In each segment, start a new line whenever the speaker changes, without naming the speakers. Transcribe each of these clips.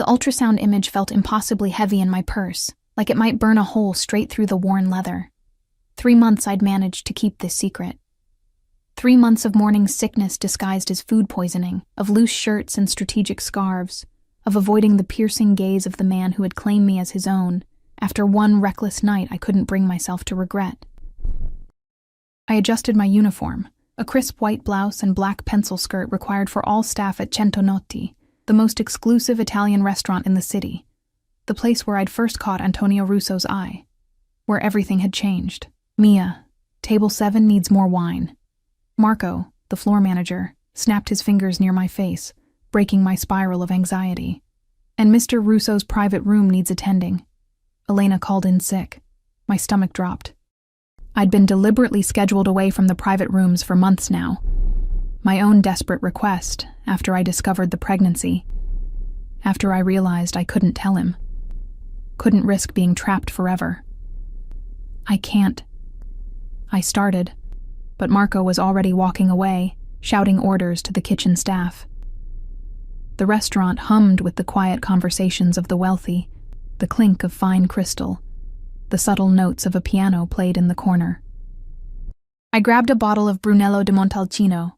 ultrasound image felt impossibly heavy in my purse, like it might burn a hole straight through the worn leather. 3 months I'd managed to keep this secret. 3 months of morning sickness disguised as food poisoning, of loose shirts and strategic scarves, of avoiding the piercing gaze of the man who had claimed me as his own, after one reckless night I couldn't bring myself to regret. I adjusted my uniform, a crisp white blouse and black pencil skirt required for all staff at Centonotti, the most exclusive Italian restaurant in the city, the place where I'd first caught Antonio Russo's eye, where everything had changed. Mia, table 7 needs more wine. Marco, the floor manager, snapped his fingers near my face, breaking my spiral of anxiety. And Mr. Russo's private room needs attending. Elena called in sick. My stomach dropped. I'd been deliberately scheduled away from the private rooms for months now. My own desperate request, after I discovered the pregnancy. After I realized I couldn't tell him. Couldn't risk being trapped forever. I can't. I started, but Marco was already walking away, shouting orders to the kitchen staff. The restaurant hummed with the quiet conversations of the wealthy, the clink of fine crystal, the subtle notes of a piano played in the corner. I grabbed a bottle of Brunello di Montalcino,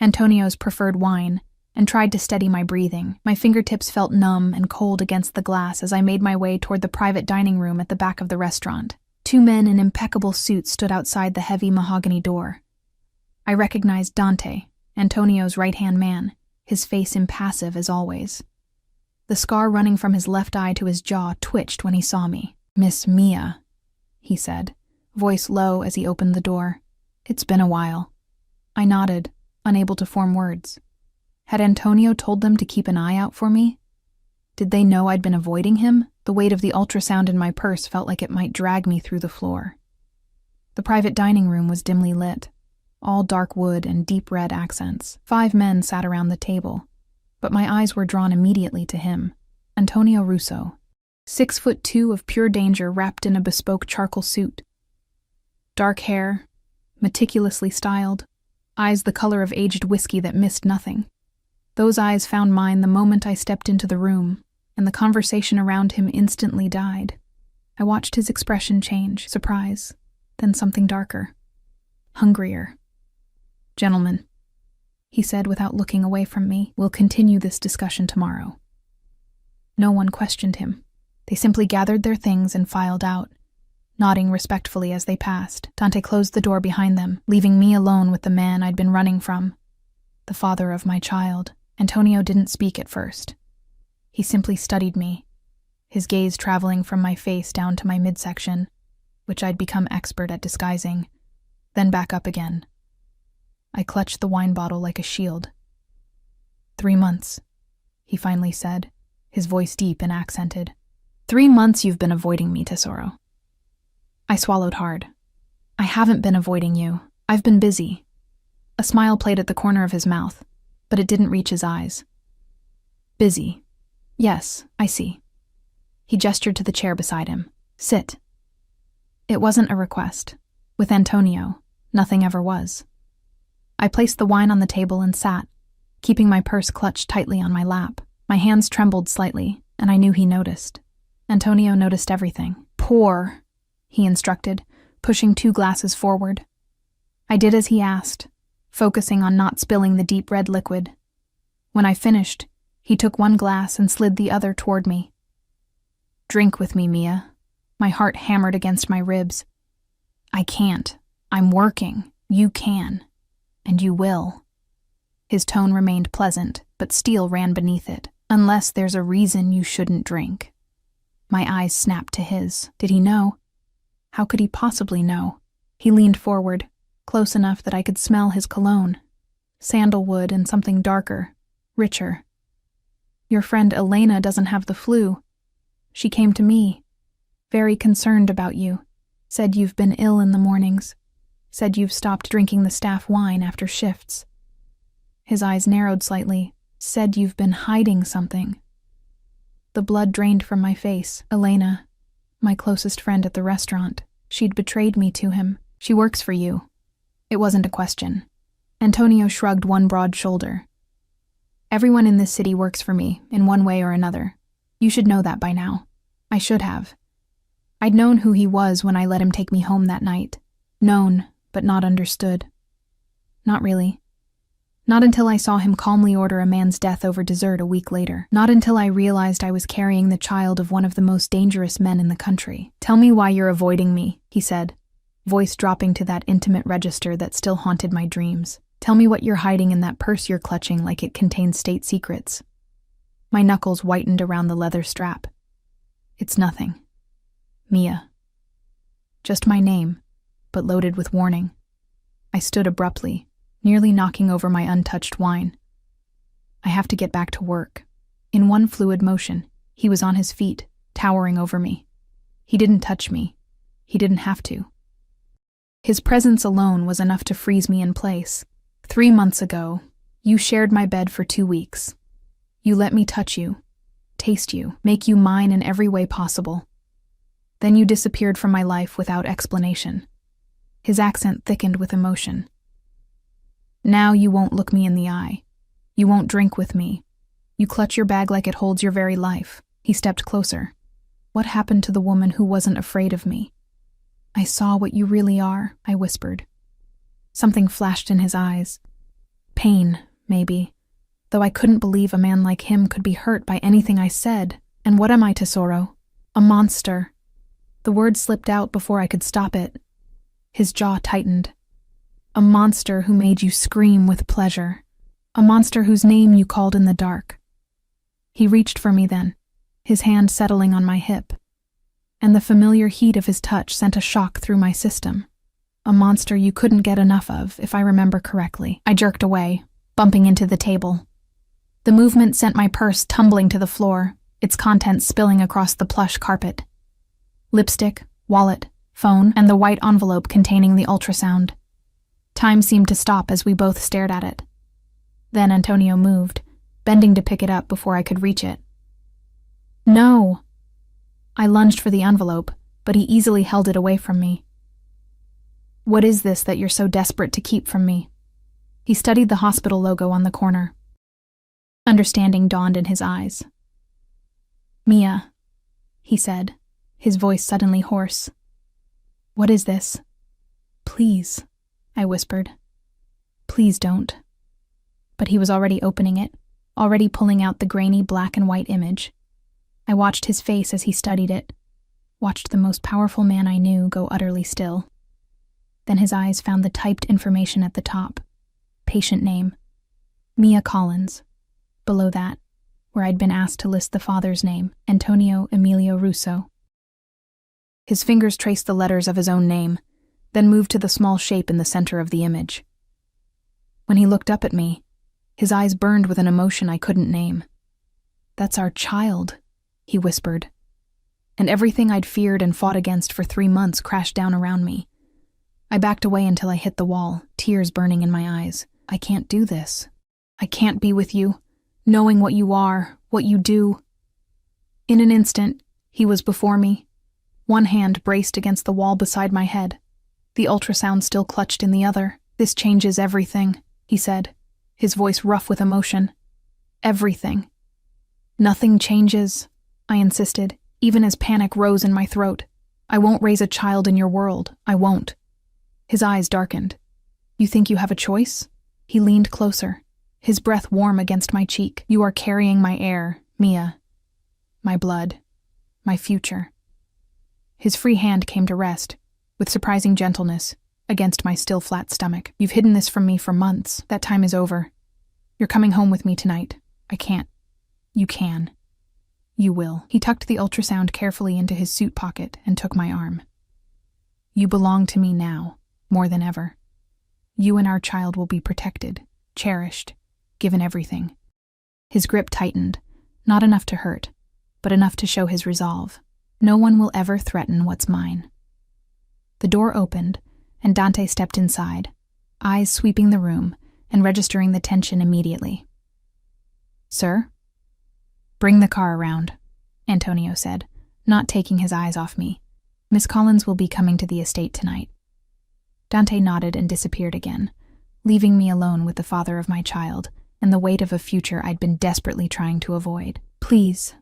Antonio's preferred wine, and tried to steady my breathing. My fingertips felt numb and cold against the glass as I made my way toward the private dining room at the back of the restaurant. 2 men in impeccable suits stood outside the heavy mahogany door. I recognized Dante, Antonio's right-hand man, his face impassive as always. The scar running from his left eye to his jaw twitched when he saw me. "Miss Mia," he said, voice low as he opened the door. "It's been a while." I nodded, unable to form words. Had Antonio told them to keep an eye out for me? Did they know I'd been avoiding him? The weight of the ultrasound in my purse felt like it might drag me through the floor. The private dining room was dimly lit, all dark wood and deep red accents. 5 men sat around the table, but my eyes were drawn immediately to him, Antonio Russo, 6'2" of pure danger wrapped in a bespoke charcoal suit. Dark hair, meticulously styled, eyes the color of aged whiskey that missed nothing. Those eyes found mine the moment I stepped into the room, and the conversation around him instantly died. I watched his expression change, surprise, then something darker, hungrier. "Gentlemen," he said without looking away from me, "we'll continue this discussion tomorrow." No one questioned him. They simply gathered their things and filed out, nodding respectfully as they passed. Dante closed the door behind them, leaving me alone with the man I'd been running from, the father of my child. Antonio didn't speak at first. He simply studied me, his gaze traveling from my face down to my midsection, which I'd become expert at disguising, then back up again. I clutched the wine bottle like a shield. 3 months, he finally said, his voice deep and accented. 3 months you've been avoiding me, Tesoro. I swallowed hard. I haven't been avoiding you. I've been busy. A smile played at the corner of his mouth, but it didn't reach his eyes. Busy. Yes, I see. He gestured to the chair beside him. Sit. It wasn't a request. With Antonio, nothing ever was. I placed the wine on the table and sat, keeping my purse clutched tightly on my lap. My hands trembled slightly, and I knew he noticed. Antonio noticed everything. Pour, he instructed, pushing 2 glasses forward. I did as he asked, focusing on not spilling the deep red liquid. When I finished, he took 1 glass and slid the other toward me. Drink with me, Mia. My heart hammered against my ribs. I can't. I'm working. You can. And you will. His tone remained pleasant, but steel ran beneath it. Unless there's a reason you shouldn't drink. My eyes snapped to his. Did he know? How could he possibly know? He leaned forward, close enough that I could smell his cologne. Sandalwood and something darker, richer. Your friend Elena doesn't have the flu. She came to me, very concerned about you. Said you've been ill in the mornings. Said you've stopped drinking the staff wine after shifts. His eyes narrowed slightly. Said you've been hiding something. The blood drained from my face. Elena, my closest friend at the restaurant. She'd betrayed me to him. She works for you. It wasn't a question. Antonio shrugged one broad shoulder. Everyone in this city works for me, in one way or another. You should know that by now. I should have. I'd known who he was when I let him take me home that night. Known, but not understood. Not really. Not until I saw him calmly order a man's death over dessert a week later. Not until I realized I was carrying the child of one of the most dangerous men in the country. Tell me why you're avoiding me, he said, voice dropping to that intimate register that still haunted my dreams. Tell me what you're hiding in that purse you're clutching like it contains state secrets. My knuckles whitened around the leather strap. It's nothing. Mia. Just my name, but loaded with warning. I stood abruptly, nearly knocking over my untouched wine. I have to get back to work. In one fluid motion, he was on his feet, towering over me. He didn't touch me. He didn't have to. His presence alone was enough to freeze me in place. 3 months ago, you shared my bed for 2 weeks. You let me touch you, taste you, make you mine in every way possible. Then you disappeared from my life without explanation. His accent thickened with emotion. Now you won't look me in the eye. You won't drink with me. You clutch your bag like it holds your very life. He stepped closer. What happened to the woman who wasn't afraid of me? I saw what you really are, I whispered. Something flashed in his eyes. Pain, maybe. Though I couldn't believe a man like him could be hurt by anything I said. And what am I, Tesoro? A monster. The word slipped out before I could stop it. His jaw tightened. A monster who made you scream with pleasure. A monster whose name you called in the dark. He reached for me then, his hand settling on my hip. And the familiar heat of his touch sent a shock through my system. A monster you couldn't get enough of, if I remember correctly. I jerked away, bumping into the table. The movement sent my purse tumbling to the floor, its contents spilling across the plush carpet. Lipstick, wallet, phone, and the white envelope containing the ultrasound. Time seemed to stop as we both stared at it. Then Antonio moved, bending to pick it up before I could reach it. No! I lunged for the envelope, but he easily held it away from me. What is this that you're so desperate to keep from me? He studied the hospital logo on the corner. Understanding dawned in his eyes. Mia, he said, his voice suddenly hoarse. What is this? Please, I whispered. Please don't. But he was already opening it, already pulling out the grainy black and white image. I watched his face as he studied it, watched the most powerful man I knew go utterly still. Then his eyes found the typed information at the top. Patient name, Mia Collins. Below that, where I'd been asked to list the father's name, Antonio Emilio Russo. His fingers traced the letters of his own name, then moved to the small shape in the center of the image. When he looked up at me, his eyes burned with an emotion I couldn't name. That's our child, he whispered. And everything I'd feared and fought against for 3 months crashed down around me. I backed away until I hit the wall, tears burning in my eyes. I can't do this. I can't be with you, knowing what you are, what you do. In an instant, he was before me, one hand braced against the wall beside my head, the ultrasound still clutched in the other. This changes everything, he said, his voice rough with emotion. Everything. Nothing changes, I insisted, even as panic rose in my throat. I won't raise a child in your world. I won't. His eyes darkened. You think you have a choice? He leaned closer, his breath warm against my cheek. You are carrying my air, Mia. My blood. My future. His free hand came to rest, with surprising gentleness, against my still flat stomach. You've hidden this from me for months. That time is over. You're coming home with me tonight. I can't. You can. You will. He tucked the ultrasound carefully into his suit pocket and took my arm. You belong to me now, more than ever. You and our child will be protected, cherished, given everything. His grip tightened, not enough to hurt, but enough to show his resolve. No one will ever threaten what's mine. The door opened, and Dante stepped inside, eyes sweeping the room and registering the tension immediately. Sir? Bring the car around, Antonio said, not taking his eyes off me. Miss Collins will be coming to the estate tonight. Dante nodded and disappeared again, leaving me alone with the father of my child and the weight of a future I'd been desperately trying to avoid. Please,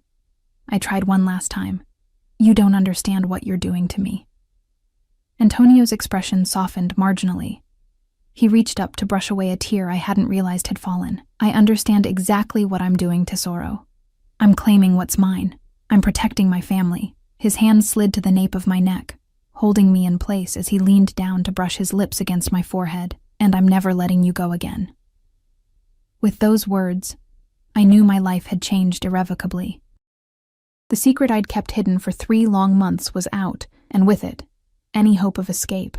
I tried one last time. You don't understand what you're doing to me. Antonio's expression softened marginally. He reached up to brush away a tear I hadn't realized had fallen. I understand exactly what I'm doing to Soro. I'm claiming what's mine. I'm protecting my family. His hand slid to the nape of my neck, holding me in place as he leaned down to brush his lips against my forehead. And I'm never letting you go again. With those words, I knew my life had changed irrevocably. The secret I'd kept hidden for 3 long months was out, and with it, any hope of escape.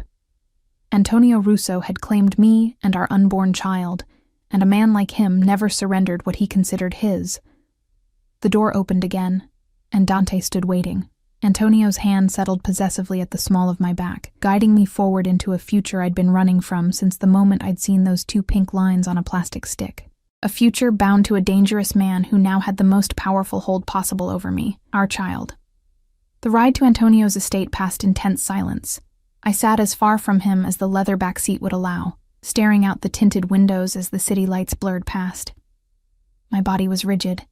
Antonio Russo had claimed me and our unborn child, and a man like him never surrendered what he considered his. The door opened again, and Dante stood waiting. Antonio's hand settled possessively at the small of my back, guiding me forward into a future I'd been running from since the moment I'd seen those 2 pink lines on a plastic stick. A future bound to a dangerous man who now had the most powerful hold possible over me, our child. The ride to Antonio's estate passed in tense silence. I sat as far from him as the leather back seat would allow, staring out the tinted windows as the city lights blurred past. My body was rigid,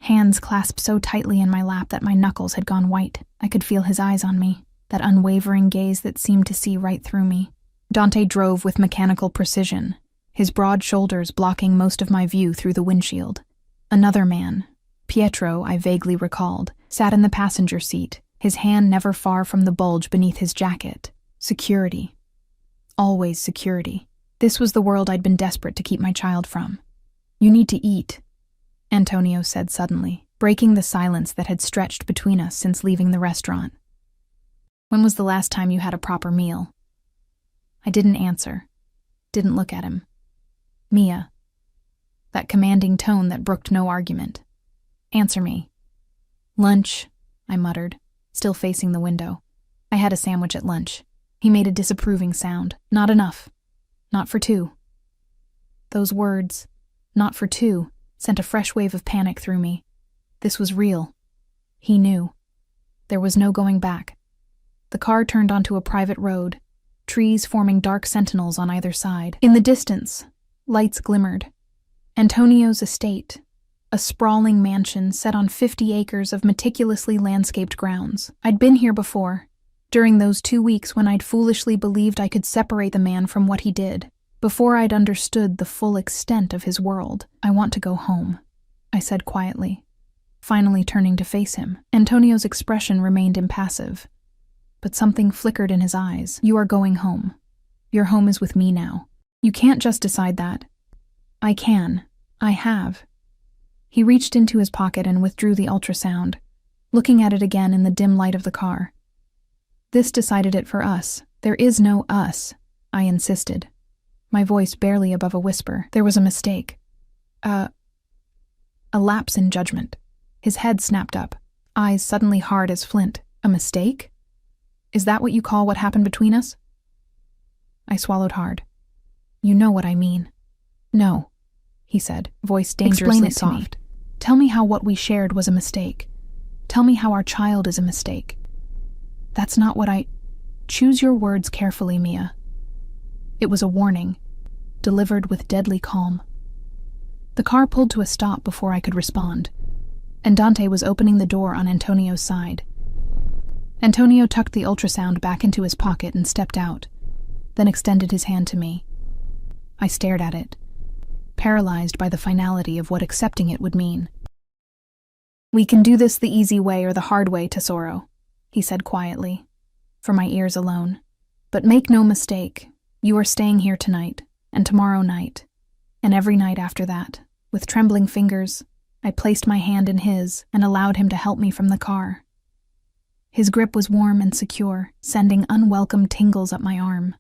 hands clasped so tightly in my lap that my knuckles had gone white. I could feel his eyes on me, that unwavering gaze that seemed to see right through me. Dante drove with mechanical precision, his broad shoulders blocking most of my view through the windshield. Another man, Pietro, I vaguely recalled, sat in the passenger seat, his hand never far from the bulge beneath his jacket. Security. Always security. This was the world I'd been desperate to keep my child from. You need to eat, Antonio said suddenly, breaking the silence that had stretched between us since leaving the restaurant. When was the last time you had a proper meal? I didn't answer, didn't look at him. Mia. That commanding tone that brooked no argument. Answer me. Lunch, I muttered, still facing the window. I had a sandwich at lunch. He made a disapproving sound. Not enough. Not for 2. Those words, not for 2, sent a fresh wave of panic through me. This was real. He knew. There was no going back. The car turned onto a private road, trees forming dark sentinels on either side. In the distance, lights glimmered. Antonio's estate, a sprawling mansion set on 50 acres of meticulously landscaped grounds. I'd been here before, during those 2 weeks when I'd foolishly believed I could separate the man from what he did, before I'd understood the full extent of his world. I want to go home, I said quietly, finally turning to face him. Antonio's expression remained impassive, but something flickered in his eyes. You are going home. Your home is with me now. You can't just decide that. I can. I have. He reached into his pocket and withdrew the ultrasound, looking at it again in the dim light of the car. This decided it for us. There is no us, I insisted, my voice barely above a whisper. There was a mistake. A lapse in judgment. His head snapped up, eyes suddenly hard as flint. A mistake? Is that what you call what happened between us? I swallowed hard. You know what I mean. No, he said, voice dangerously soft. Tell me how what we shared was a mistake. Tell me how our child is a mistake. That's not what I... Choose your words carefully, Mia. It was a warning, delivered with deadly calm. The car pulled to a stop before I could respond, and Dante was opening the door on Antonio's side. Antonio tucked the ultrasound back into his pocket and stepped out, then extended his hand to me. I stared at it, paralyzed by the finality of what accepting it would mean. We can do this the easy way or the hard way, Tesoro, he said quietly, for my ears alone. But make no mistake, you are staying here tonight, and tomorrow night, and every night after that. With trembling fingers, I placed my hand in his and allowed him to help me from the car. His grip was warm and secure, sending unwelcome tingles up my arm.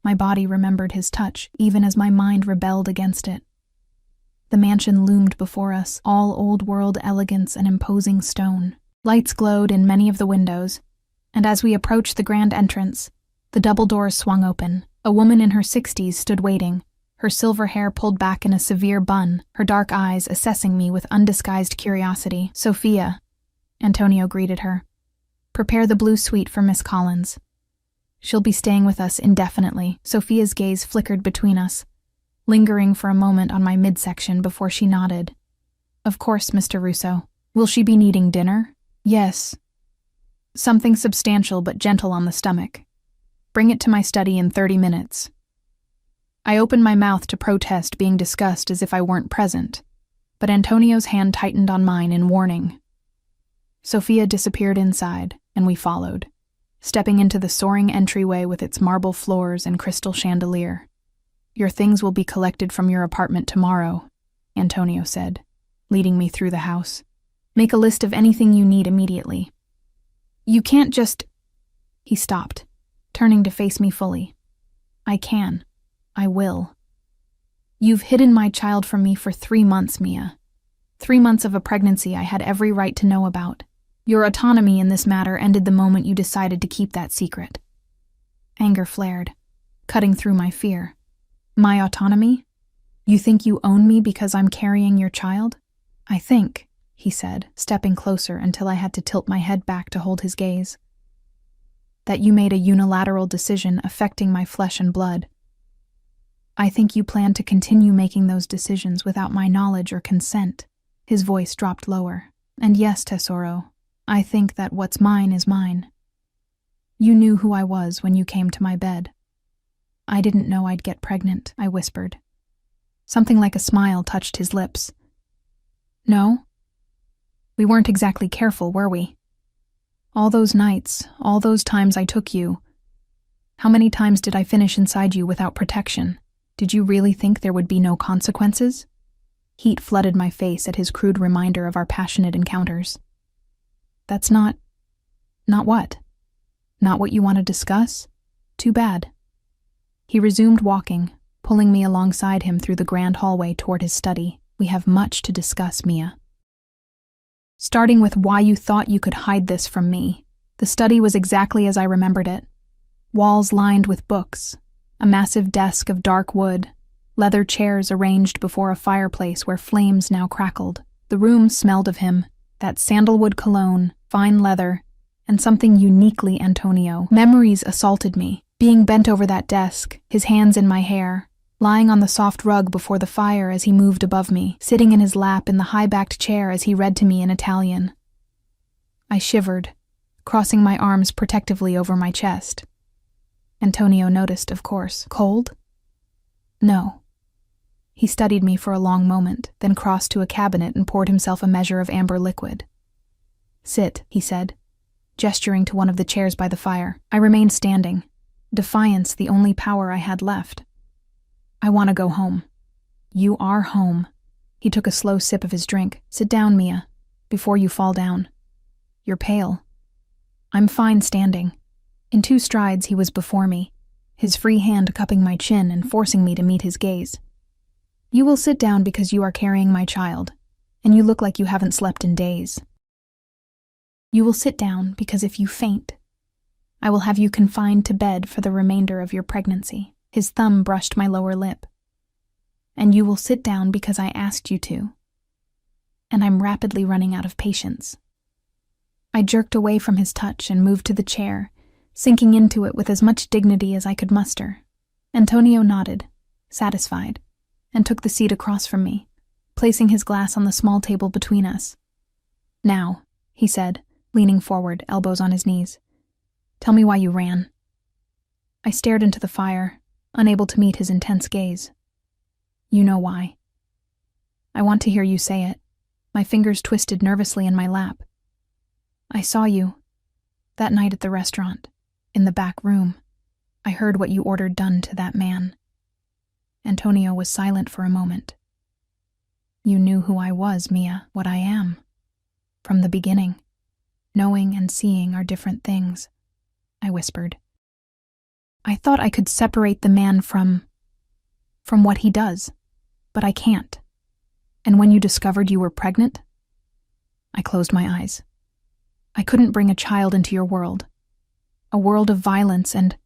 My body remembered his touch, even as my mind rebelled against it. The mansion loomed before us, all old-world elegance and imposing stone. Lights glowed in many of the windows, and as we approached the grand entrance, the double doors swung open. A woman in her 60s stood waiting, her silver hair pulled back in a severe bun, her dark eyes assessing me with undisguised curiosity. Sophia, Antonio greeted her. Prepare the blue suite for Miss Collins. She'll be staying with us indefinitely. Sophia's gaze flickered between us, lingering for a moment on my midsection before she nodded. Of course, Mr. Russo. Will she be needing dinner? Yes. Something substantial but gentle on the stomach. Bring it to my study in 30 minutes. I opened my mouth to protest, being discussed as if I weren't present, but Antonio's hand tightened on mine in warning. Sophia disappeared inside, and we followed, stepping into the soaring entryway with its marble floors and crystal chandelier. Your things will be collected from your apartment tomorrow, Antonio said, leading me through the house. Make a list of anything you need immediately. You can't just... He stopped, turning to face me fully. I can. I will. You've hidden my child from me for 3 months, Mia. 3 months of a pregnancy I had every right to know about. Your autonomy in this matter ended the moment you decided to keep that secret. Anger flared, cutting through my fear. My autonomy? You think you own me because I'm carrying your child? I think, he said, stepping closer until I had to tilt my head back to hold his gaze, that you made a unilateral decision affecting my flesh and blood. I think you plan to continue making those decisions without my knowledge or consent. His voice dropped lower. And yes, Tesoro, I think that what's mine is mine. You knew who I was when you came to my bed. I didn't know I'd get pregnant, I whispered. Something like a smile touched his lips. No? We weren't exactly careful, were we? All those nights, all those times I took you. How many times did I finish inside you without protection? Did you really think there would be no consequences? Heat flooded my face at his crude reminder of our passionate encounters. That's not what? Not what you want to discuss? Too bad. He resumed walking, pulling me alongside him through the grand hallway toward his study. We have much to discuss, Mia. Starting with why you thought you could hide this from me. The study was exactly as I remembered it. Walls lined with books, a massive desk of dark wood, leather chairs arranged before a fireplace where flames now crackled. The room smelled of him, that sandalwood cologne, fine leather, and something uniquely Antonio. Memories assaulted me, being bent over that desk, his hands in my hair, lying on the soft rug before the fire as he moved above me, sitting in his lap in the high-backed chair as he read to me in Italian. I shivered, crossing my arms protectively over my chest. Antonio noticed, of course. Cold? No. He studied me for a long moment, then crossed to a cabinet and poured himself a measure of amber liquid. Sit, he said, gesturing to one of the chairs by the fire. I remained standing, defiance the only power I had left. I want to go home. You are home. He took a slow sip of his drink. Sit down, Mia, before you fall down. You're pale. I'm fine standing. In 2 strides he was before me, his free hand cupping my chin and forcing me to meet his gaze. You will sit down because you are carrying my child, and you look like you haven't slept in days. You will sit down because if you faint, I will have you confined to bed for the remainder of your pregnancy. His thumb brushed my lower lip. And you will sit down because I asked you to. And I'm rapidly running out of patience. I jerked away from his touch and moved to the chair, sinking into it with as much dignity as I could muster. Antonio nodded, satisfied, and took the seat across from me, placing his glass on the small table between us. Now, he said, leaning forward, elbows on his knees. Tell me why you ran. I stared into the fire, unable to meet his intense gaze. You know why. I want to hear you say it. My fingers twisted nervously in my lap. I saw you, that night at the restaurant, in the back room. I heard what you ordered done to that man. Antonio was silent for a moment. You knew who I was, Mia, what I am. From the beginning. Knowing and seeing are different things, I whispered. I thought I could separate the man from what he does, but I can't. And when you discovered you were pregnant, I closed my eyes. I couldn't bring a child into your world. A world of violence and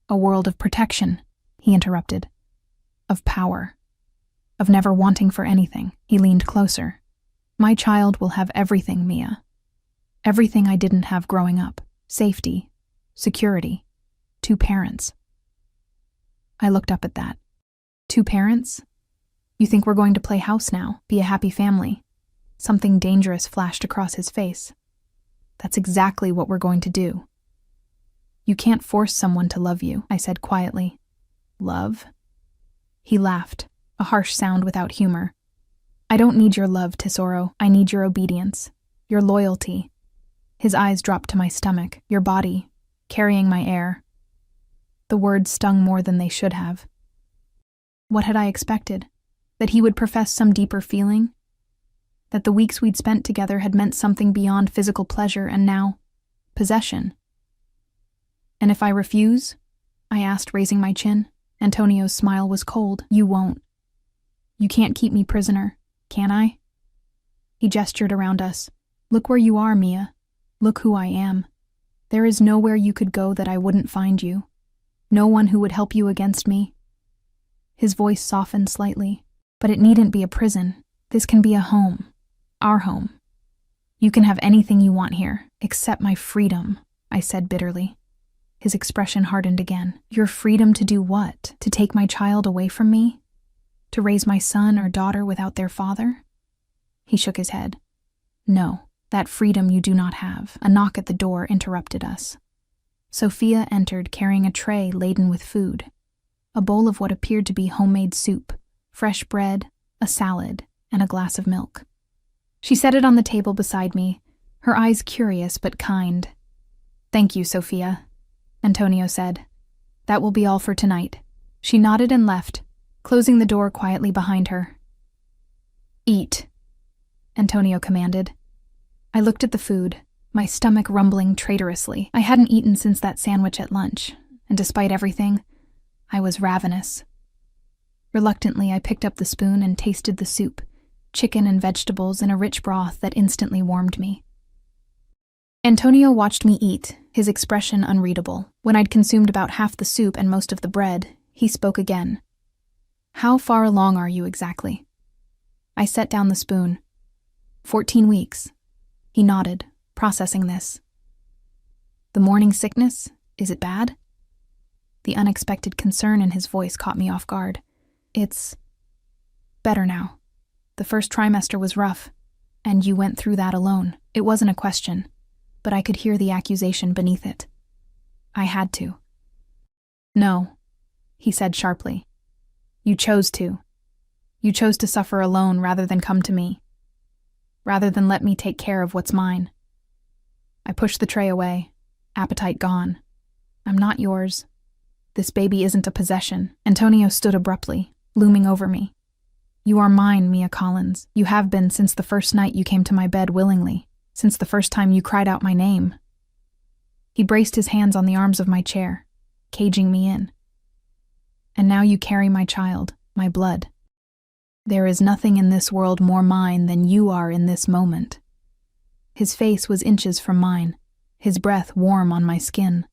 a world of protection, he interrupted. Of power. Of never wanting for anything. He leaned closer. My child will have everything, Mia. Everything I didn't have growing up. Safety. Security. 2 parents. I looked up at that. 2 parents? You think we're going to play house now, be a happy family? Something dangerous flashed across his face. That's exactly what we're going to do. You can't force someone to love you, I said quietly. Love? He laughed, a harsh sound without humor. I don't need your love, Tesoro. I need your obedience, your loyalty. His eyes dropped to my stomach, your body, carrying my air. The words stung more than they should have. What had I expected? That he would profess some deeper feeling? That the weeks we'd spent together had meant something beyond physical pleasure and now, possession. And if I refuse? I asked, raising my chin. Antonio's smile was cold. You won't. You can't keep me prisoner, can I? He gestured around us. Look where you are, Mia. Look who I am. There is nowhere you could go that I wouldn't find you. No one who would help you against me. His voice softened slightly. But it needn't be a prison. This can be a home. Our home. You can have anything you want here, except my freedom, I said bitterly. His expression hardened again. Your freedom to do what? To take my child away from me? To raise my son or daughter without their father? He shook his head. No, that freedom you do not have. A knock at the door interrupted us. Sophia entered carrying a tray laden with food. A bowl of what appeared to be homemade soup, fresh bread, a salad, and a glass of milk. She set it on the table beside me, her eyes curious but kind. Thank you, Sophia, Antonio said. That will be all for tonight. She nodded and left, closing the door quietly behind her. Eat, Antonio commanded. I looked at the food, my stomach rumbling traitorously. I hadn't eaten since that sandwich at lunch, and despite everything, I was ravenous. Reluctantly, I picked up the spoon and tasted the soup, chicken and vegetables in a rich broth that instantly warmed me. Antonio watched me eat, his expression unreadable. When I'd consumed about half the soup and most of the bread, he spoke again. How far along are you exactly? I set down the spoon. 14 weeks. He nodded, processing this. The morning sickness, is it bad? The unexpected concern in his voice caught me off guard. It's better now. The first trimester was rough, and you went through that alone. It wasn't a question, but I could hear the accusation beneath it. I had to. No, he said sharply. You chose to. You chose to suffer alone rather than come to me. Rather than let me take care of what's mine. I pushed the tray away, appetite gone. I'm not yours. This baby isn't a possession. Antonio stood abruptly, looming over me. You are mine, Mia Collins. You have been since the first night you came to my bed willingly, since the first time you cried out my name. He braced his hands on the arms of my chair, caging me in. And now you carry my child, my blood. There is nothing in this world more mine than you are in this moment. His face was inches from mine, his breath warm on my skin.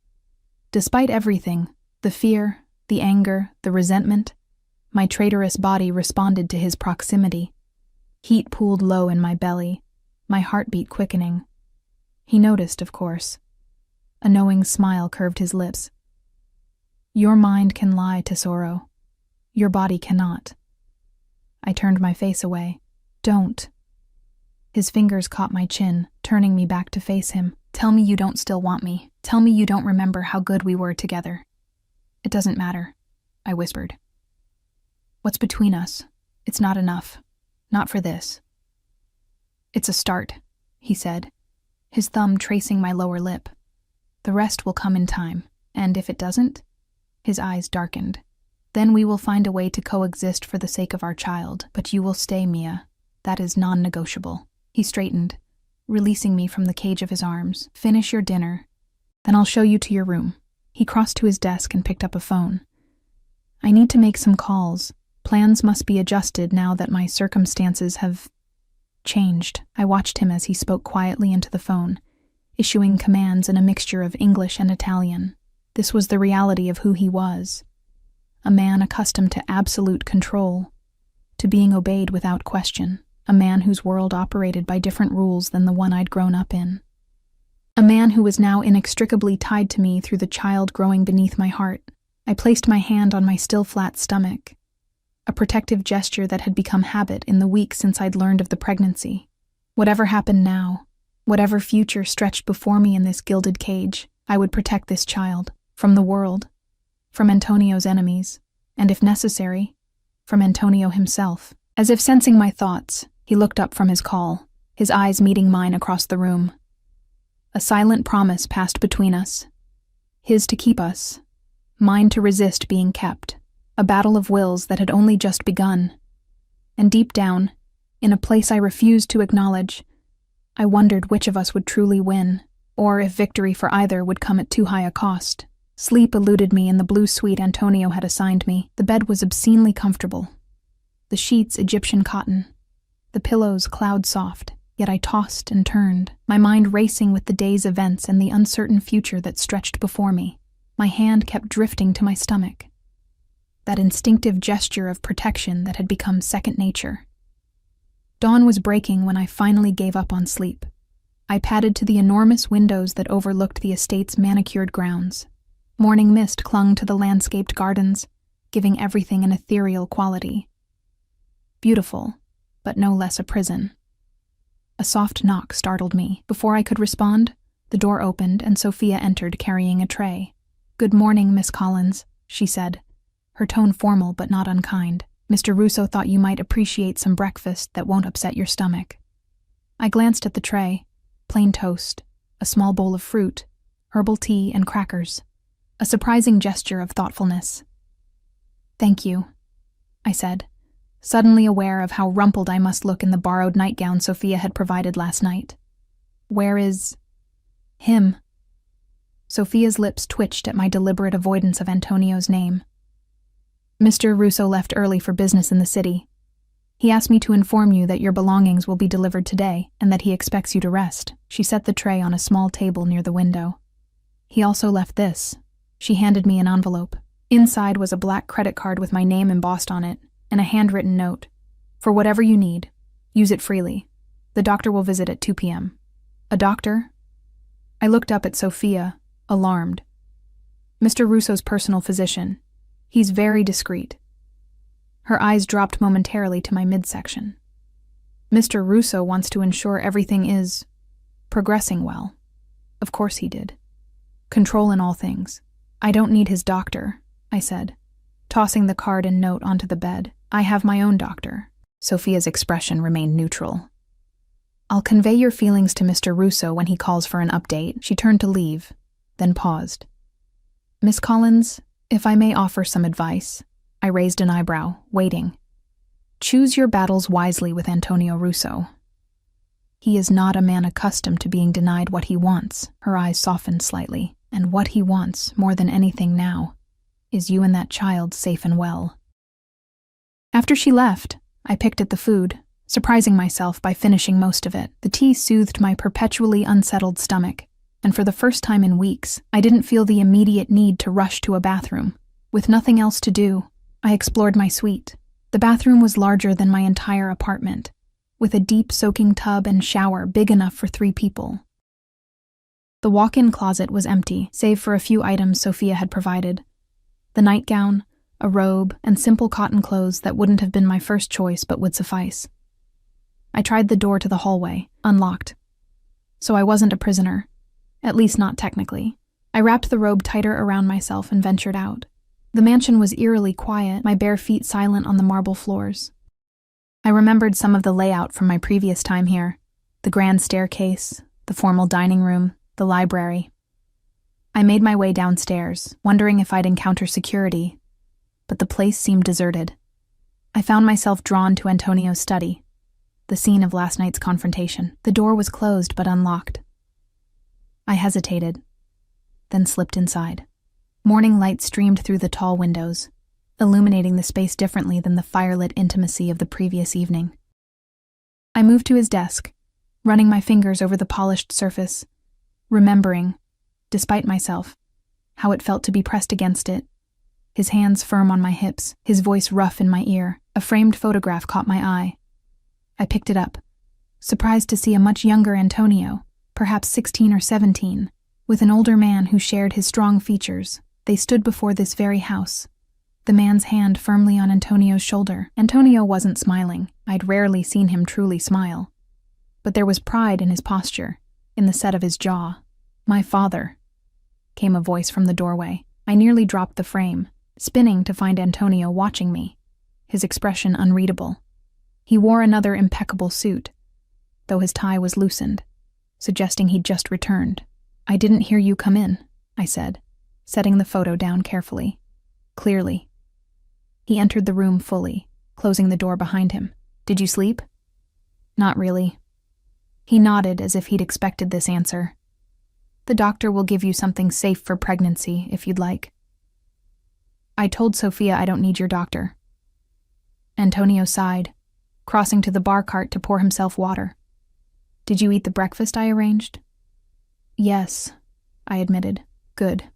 Despite everything, the fear, the anger, the resentment, my traitorous body responded to his proximity. Heat pooled low in my belly, my heartbeat quickening. He noticed, of course. A knowing smile curved his lips. Your mind can lie, Tesoro. Your body cannot. I turned my face away. Don't. His fingers caught my chin, turning me back to face him. Tell me you don't still want me. Tell me you don't remember how good we were together. It doesn't matter, I whispered. What's between us? It's not enough. Not for this. It's a start, he said, his thumb tracing my lower lip. The rest will come in time, and if it doesn't, his eyes darkened. Then we will find a way to coexist for the sake of our child, but you will stay, Mia. That is non-negotiable. He straightened, releasing me from the cage of his arms. Finish your dinner, then I'll show you to your room. He crossed to his desk and picked up a phone. I need to make some calls. Plans must be adjusted now that my circumstances have changed. I watched him as he spoke quietly into the phone, issuing commands in a mixture of English and Italian. This was the reality of who he was. A man accustomed to absolute control, to being obeyed without question. A man whose world operated by different rules than the one I'd grown up in. A man who was now inextricably tied to me through the child growing beneath my heart. I placed my hand on my still flat stomach, a protective gesture that had become habit in the weeks since I'd learned of the pregnancy. Whatever happened now, whatever future stretched before me in this gilded cage, I would protect this child from the world, from Antonio's enemies, and if necessary, from Antonio himself. As if sensing my thoughts, he looked up from his call, his eyes meeting mine across the room. A silent promise passed between us. His to keep us, mine to resist being kept, a battle of wills that had only just begun. And deep down, in a place I refused to acknowledge, I wondered which of us would truly win, or if victory for either would come at too high a cost. Sleep eluded me in the blue suite Antonio had assigned me. The bed was obscenely comfortable. The sheets Egyptian cotton, the pillows cloud-soft, yet I tossed and turned, my mind racing with the day's events and the uncertain future that stretched before me. My hand kept drifting to my stomach, that instinctive gesture of protection that had become second nature. Dawn was breaking when I finally gave up on sleep. I padded to the enormous windows that overlooked the estate's manicured grounds. Morning mist clung to the landscaped gardens, giving everything an ethereal quality. Beautiful, but no less a prison. A soft knock startled me. Before I could respond, the door opened and Sophia entered carrying a tray. "Good morning, Miss Collins," she said, her tone formal but not unkind. "Mr. Russo thought you might appreciate some breakfast that won't upset your stomach." I glanced at the tray. Plain toast, a small bowl of fruit, herbal tea, and crackers. A surprising gesture of thoughtfulness. "Thank you," I said, suddenly aware of how rumpled I must look in the borrowed nightgown Sophia had provided last night. "Where is him?" Sophia's lips twitched at my deliberate avoidance of Antonio's name. "Mr. Russo left early for business in the city. He asked me to inform you that your belongings will be delivered today and that he expects you to rest." She set the tray on a small table near the window. "He also left this." She handed me an envelope. Inside was a black credit card with my name embossed on it and a handwritten note. "For whatever you need, use it freely. The doctor will visit at 2 p.m. "A doctor?" I looked up at Sophia, alarmed. "Mr. Russo's personal physician. He's very discreet." Her eyes dropped momentarily to my midsection. "Mr. Russo wants to ensure everything is progressing well." Of course he did. "Control in all things." "I don't need his doctor," I said, tossing the card and note onto the bed. "I have my own doctor." Sophia's expression remained neutral. "I'll convey your feelings to Mr. Russo when he calls for an update." She turned to leave, then paused. "Miss Collins, if I may offer some advice." I raised an eyebrow, waiting. "Choose your battles wisely with Antonio Russo. He is not a man accustomed to being denied what he wants." Her eyes softened slightly. "And what he wants, more than anything now, is you and that child safe and well." After she left, I picked at the food, surprising myself by finishing most of it. The tea soothed my perpetually unsettled stomach, and for the first time in weeks, I didn't feel the immediate need to rush to a bathroom. With nothing else to do, I explored my suite. The bathroom was larger than my entire apartment, with a deep soaking tub and shower big enough for 3 people. The walk-in closet was empty, save for a few items Sophia had provided. The nightgown, a robe, and simple cotton clothes that wouldn't have been my first choice but would suffice. I tried the door to the hallway, unlocked. So I wasn't a prisoner, at least not technically. I wrapped the robe tighter around myself and ventured out. The mansion was eerily quiet, my bare feet silent on the marble floors. I remembered some of the layout from my previous time here: the grand staircase, the formal dining room, the library. I made my way downstairs, wondering if I'd encounter security, but the place seemed deserted. I found myself drawn to Antonio's study, the scene of last night's confrontation. The door was closed but unlocked. I hesitated, then slipped inside. Morning light streamed through the tall windows, illuminating the space differently than the firelit intimacy of the previous evening. I moved to his desk, running my fingers over the polished surface, remembering, despite myself, how it felt to be pressed against it, his hands firm on my hips, his voice rough in my ear. A framed photograph caught my eye. I picked it up, surprised to see a much younger Antonio, perhaps 16 or 17, with an older man who shared his strong features. They stood before this very house, the man's hand firmly on Antonio's shoulder. Antonio wasn't smiling. I'd rarely seen him truly smile. but there was pride in his posture, in the set of his jaw. "My father," came a voice from the doorway. I nearly dropped the frame, spinning to find Antonio watching me, his expression unreadable. He wore another impeccable suit, though his tie was loosened, suggesting he'd just returned. "I didn't hear you come in," I said, setting the photo down carefully. "Clearly." He entered the room fully, closing the door behind him. "Did you sleep?" "Not really." He nodded as if he'd expected this answer. "The doctor will give you something safe for pregnancy, if you'd like." "I told Sophia I don't need your doctor." Antonio sighed, crossing to the bar cart to pour himself water. "Did you eat the breakfast I arranged?" "Yes," I admitted. "Good."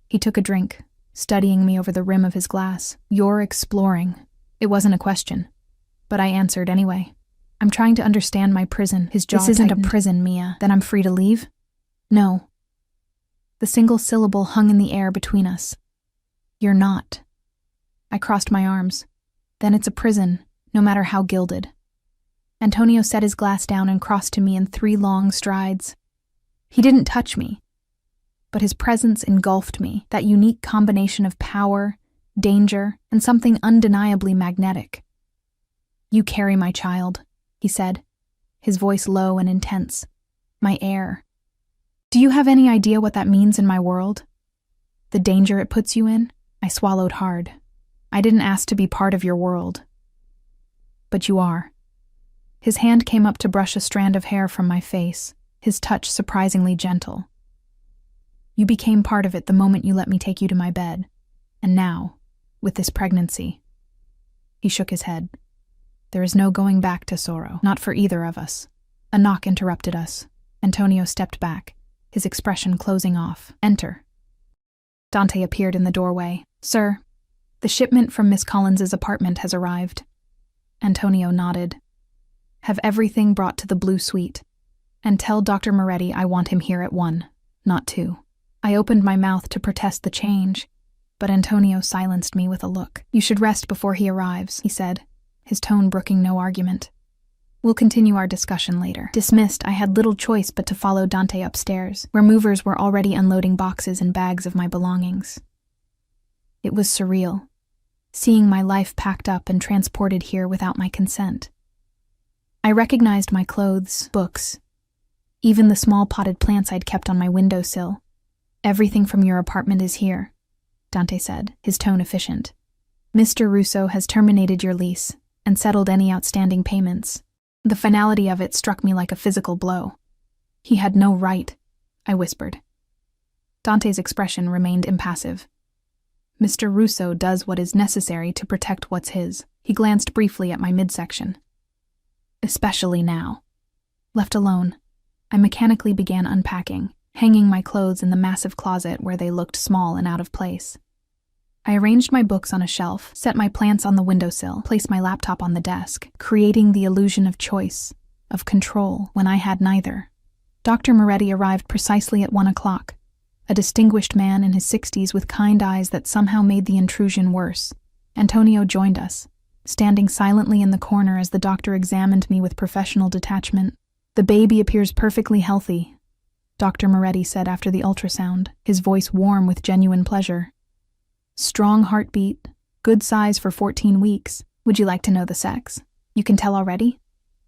He took a drink, studying me over the rim of his glass. "You're exploring." It wasn't a question, but I answered anyway. "I'm trying to understand my prison." His jaw tightened. "This isn't a prison, Mia. Then I'm free to leave?" "No." The single syllable hung in the air between us. "You're not." I crossed my arms. "Then it's a prison, no matter how gilded." Antonio set his glass down and crossed to me in 3 long strides. He didn't touch me, but his presence engulfed me, that unique combination of power, danger, and something undeniably magnetic. "You carry my child," he said, his voice low and intense. "My heir. Do you have any idea what that means in my world? The danger it puts you in?" I swallowed hard. "I didn't ask to be part of your world." "But you are." His hand came up to brush a strand of hair from my face, his touch surprisingly gentle. "You became part of it the moment you let me take you to my bed. And now, with this pregnancy." He shook his head. "There is no going back to sorrow, not for either of us." A knock interrupted us. Antonio stepped back, his expression closing off. "Enter." Dante appeared in the doorway. "Sir, the shipment from Miss Collins's apartment has arrived." Antonio nodded. "Have everything brought to the Blue Suite. And tell Dr. Moretti I want him here at 1, not 2. I opened my mouth to protest the change, but Antonio silenced me with a look. "You should rest before he arrives," he said, his tone brooking no argument. "We'll continue our discussion later." Dismissed, I had little choice but to follow Dante upstairs, where movers were already unloading boxes and bags of my belongings. It was surreal, seeing my life packed up and transported here without my consent. I recognized my clothes, books, even the small potted plants I'd kept on my windowsill. "Everything from your apartment is here," Dante said, his tone efficient. "Mr. Russo has terminated your lease and settled any outstanding payments." The finality of it struck me like a physical blow. "He had no right," I whispered. Dante's expression remained impassive. "Mr. Russo does what is necessary to protect what's his." He glanced briefly at my midsection. "Especially now." Left alone, I mechanically began unpacking, hanging my clothes in the massive closet where they looked small and out of place. I arranged my books on a shelf, set my plants on the windowsill, placed my laptop on the desk, creating the illusion of choice, of control, when I had neither. Dr. Moretti arrived precisely at 1 o'clock, a distinguished man in his 60s with kind eyes that somehow made the intrusion worse. Antonio joined us, standing silently in the corner as the doctor examined me with professional detachment. "The baby appears perfectly healthy," Dr. Moretti said after the ultrasound, his voice warm with genuine pleasure. "Strong heartbeat, good size for 14 weeks. Would you like to know the sex?" "You can tell already?"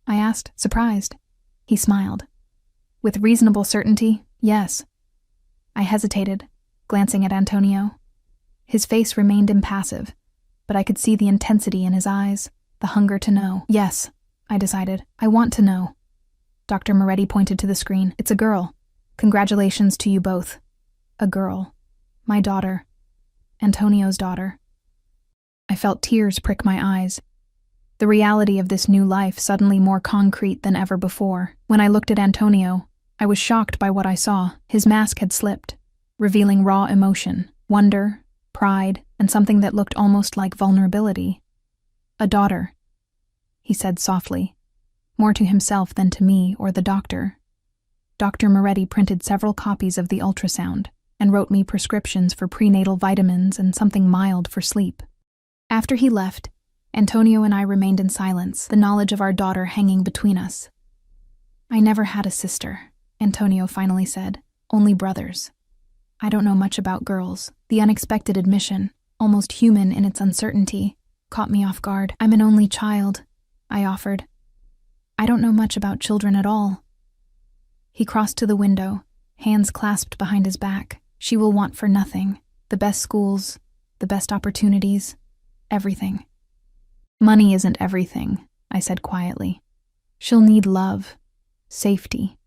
I asked, surprised. He smiled. "With reasonable certainty, yes." I hesitated, glancing at Antonio. His face remained impassive, but I could see the intensity in his eyes, the hunger to know. "Yes," I decided. "I want to know." Dr. Moretti pointed to the screen. "It's a girl. Congratulations to you both." A girl. My daughter. Antonio's daughter. I felt tears prick my eyes. The reality of this new life suddenly more concrete than ever before. When I looked at Antonio, I was shocked by what I saw. His mask had slipped, revealing raw emotion, wonder, pride, and something that looked almost like vulnerability. "A daughter," he said softly, more to himself than to me or the doctor. Dr. Moretti printed several copies of the ultrasound and wrote me prescriptions for prenatal vitamins and something mild for sleep. After he left, Antonio and I remained in silence, the knowledge of our daughter hanging between us. I never had a sister, Antonio finally said. Only brothers. I don't know much about girls. The unexpected admission, almost human in its uncertainty, caught me off guard. I'm an only child, I offered. I don't know much about children at all. He crossed to the window, hands clasped behind his back. She will want for nothing. The best schools, the best opportunities, everything. Money isn't everything, I said quietly. She'll need love, safety,